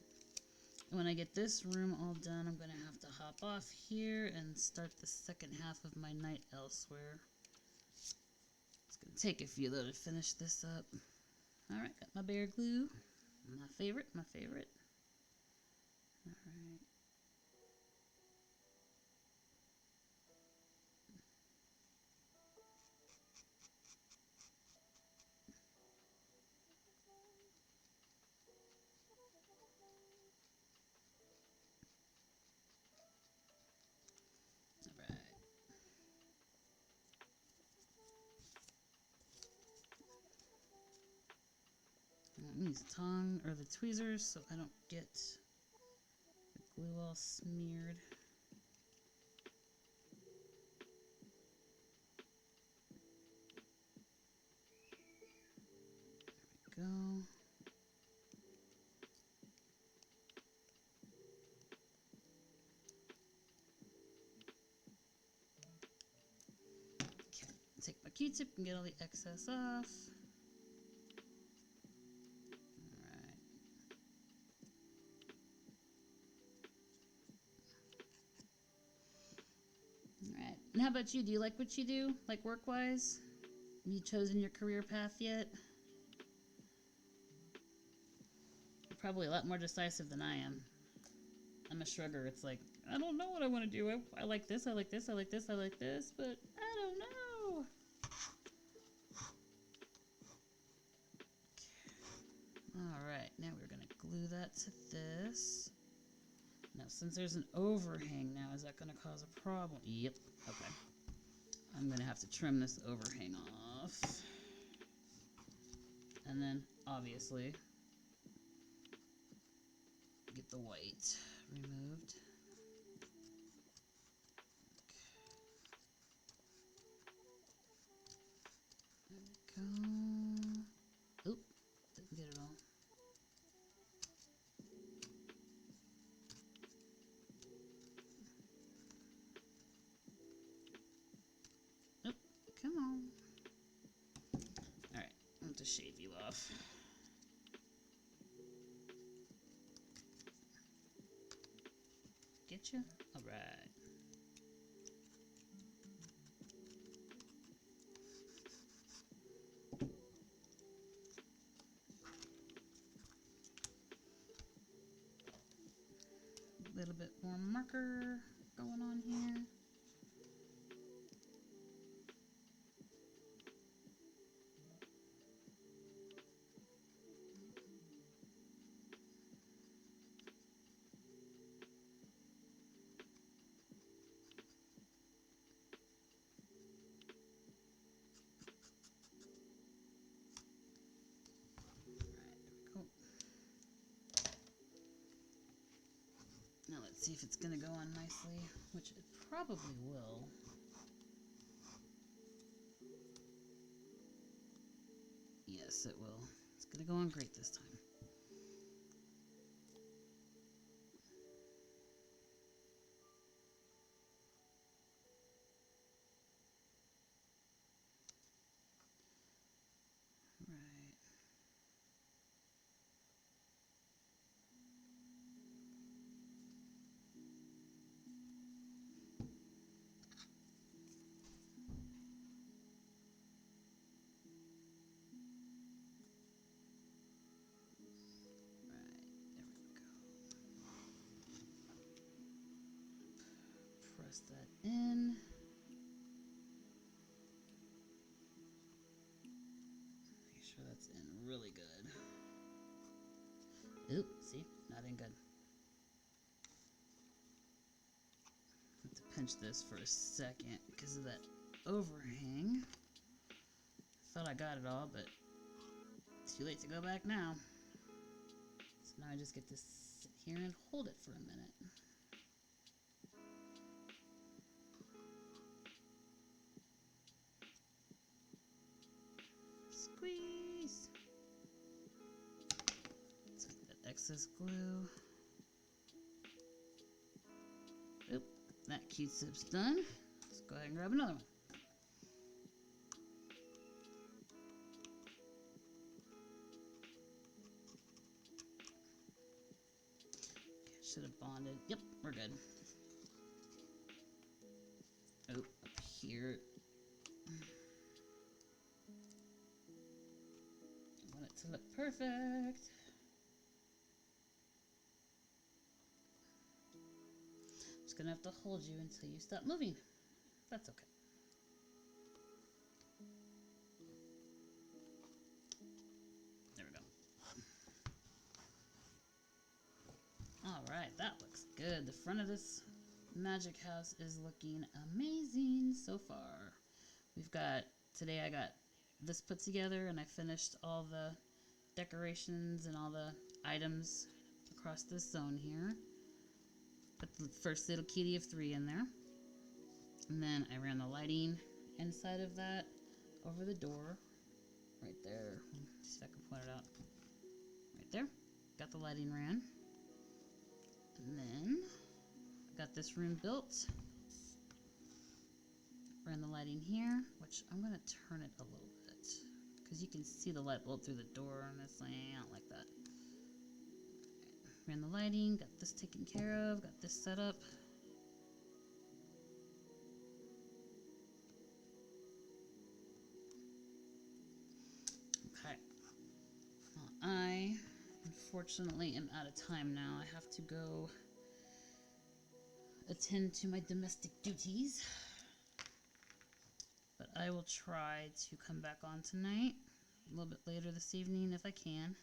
And when I get this room all done, I'm gonna have to hop off here and start the second half of my night elsewhere. It's gonna take a few though to finish this up. Alright, got my bear glue. My favorite. Alright. Alright. I'm gonna use the tongue or the tweezers so I don't get the glue all smeared. There we go. Okay, take my Q-tip and get all the excess off. Alright. And how about you? Do you like what you do? Like work-wise? Have you chosen your career path yet? You're probably a lot more decisive than I am. I'm a shrugger. It's like, I don't know what I want to do. I like this, I like this, I like this, I like this, but I don't know. Alright, now we're going to glue that to this. Now, since there's an overhang now, is that going to cause a problem? Yep. Okay. I'm going to have to trim this overhang off. And then, obviously, get the white removed. There we go. Oop, didn't get it all. Oop, come on. Alright, I'll have to shave you off. Getcha? Alright. A little bit more marker going on here. Now let's see if it's gonna go on nicely, which it probably will. Yes, it will. It's gonna go on great this time. Right. press that in. Make sure that's in really good. Oop, see? Not in good. Have to pinch this for a second because of that overhang. Thought I got it all, but too late to go back now. So now I just get to sit here and hold it for a minute. Squeeze! Let's get that excess glue. Oop, that Q-tip's done. Let's go ahead and grab another one. Should have bonded. Yep, we're good. Oh, up here. I want it to look perfect. Just gonna have to hold you until you stop moving. That's okay. There we go. Alright, that looks good. The front of this magic house is looking amazing so far. Today I got this put together and I finished all the decorations and all the items across this zone here. Put the first little kitty of 3 in there. And then I ran the lighting inside of that over the door. Right there. Let's see if I can point it out. Right there. Got the lighting ran. And then I got this room built. Ran the lighting here, which I'm going to turn it a little bit because you can see the light bulb through the door and it's like, I don't like that. Ran the lighting, got this taken care of, got this set up. Okay. Well, I unfortunately am out of time now. I have to go attend to my domestic duties. But I will try to come back on tonight, a little bit later this evening if I can.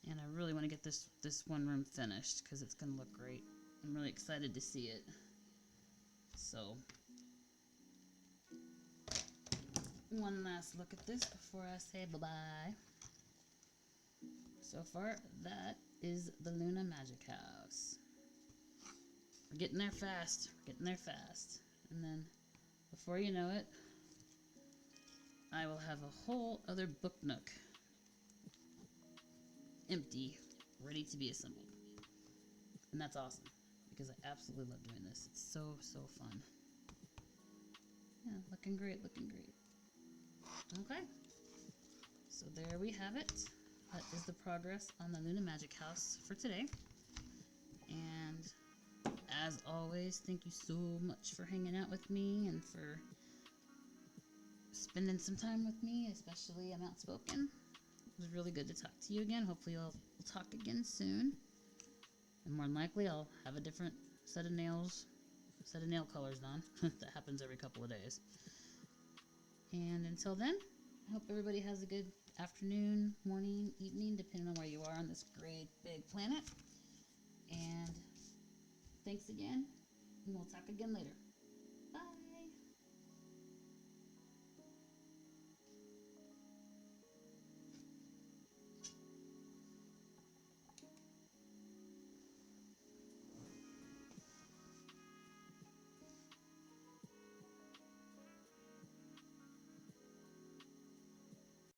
And I really want to get this one room finished because it's going to look great. I'm really excited to see it. So, one last look at this before I say bye-bye. So far, that is the Luna Magic House. We're getting there fast. We're getting there fast. And then, before you know it, I will have a whole other book nook empty, ready to be assembled. And that's awesome, because I absolutely love doing this. It's so, so fun. Yeah, looking great, looking great. Okay, so there we have it. That is the progress on the Luna Magic House for today. And as always, thank you so much for hanging out with me and for spending some time with me, especially I'm outspoken. It was really good to talk to you again. Hopefully we'll talk again soon. And more than likely I'll have a different set of nail colors on. That happens every couple of days. And until then, I hope everybody has a good afternoon, morning, evening, depending on where you are on this great big planet. And thanks again, and we'll talk again later.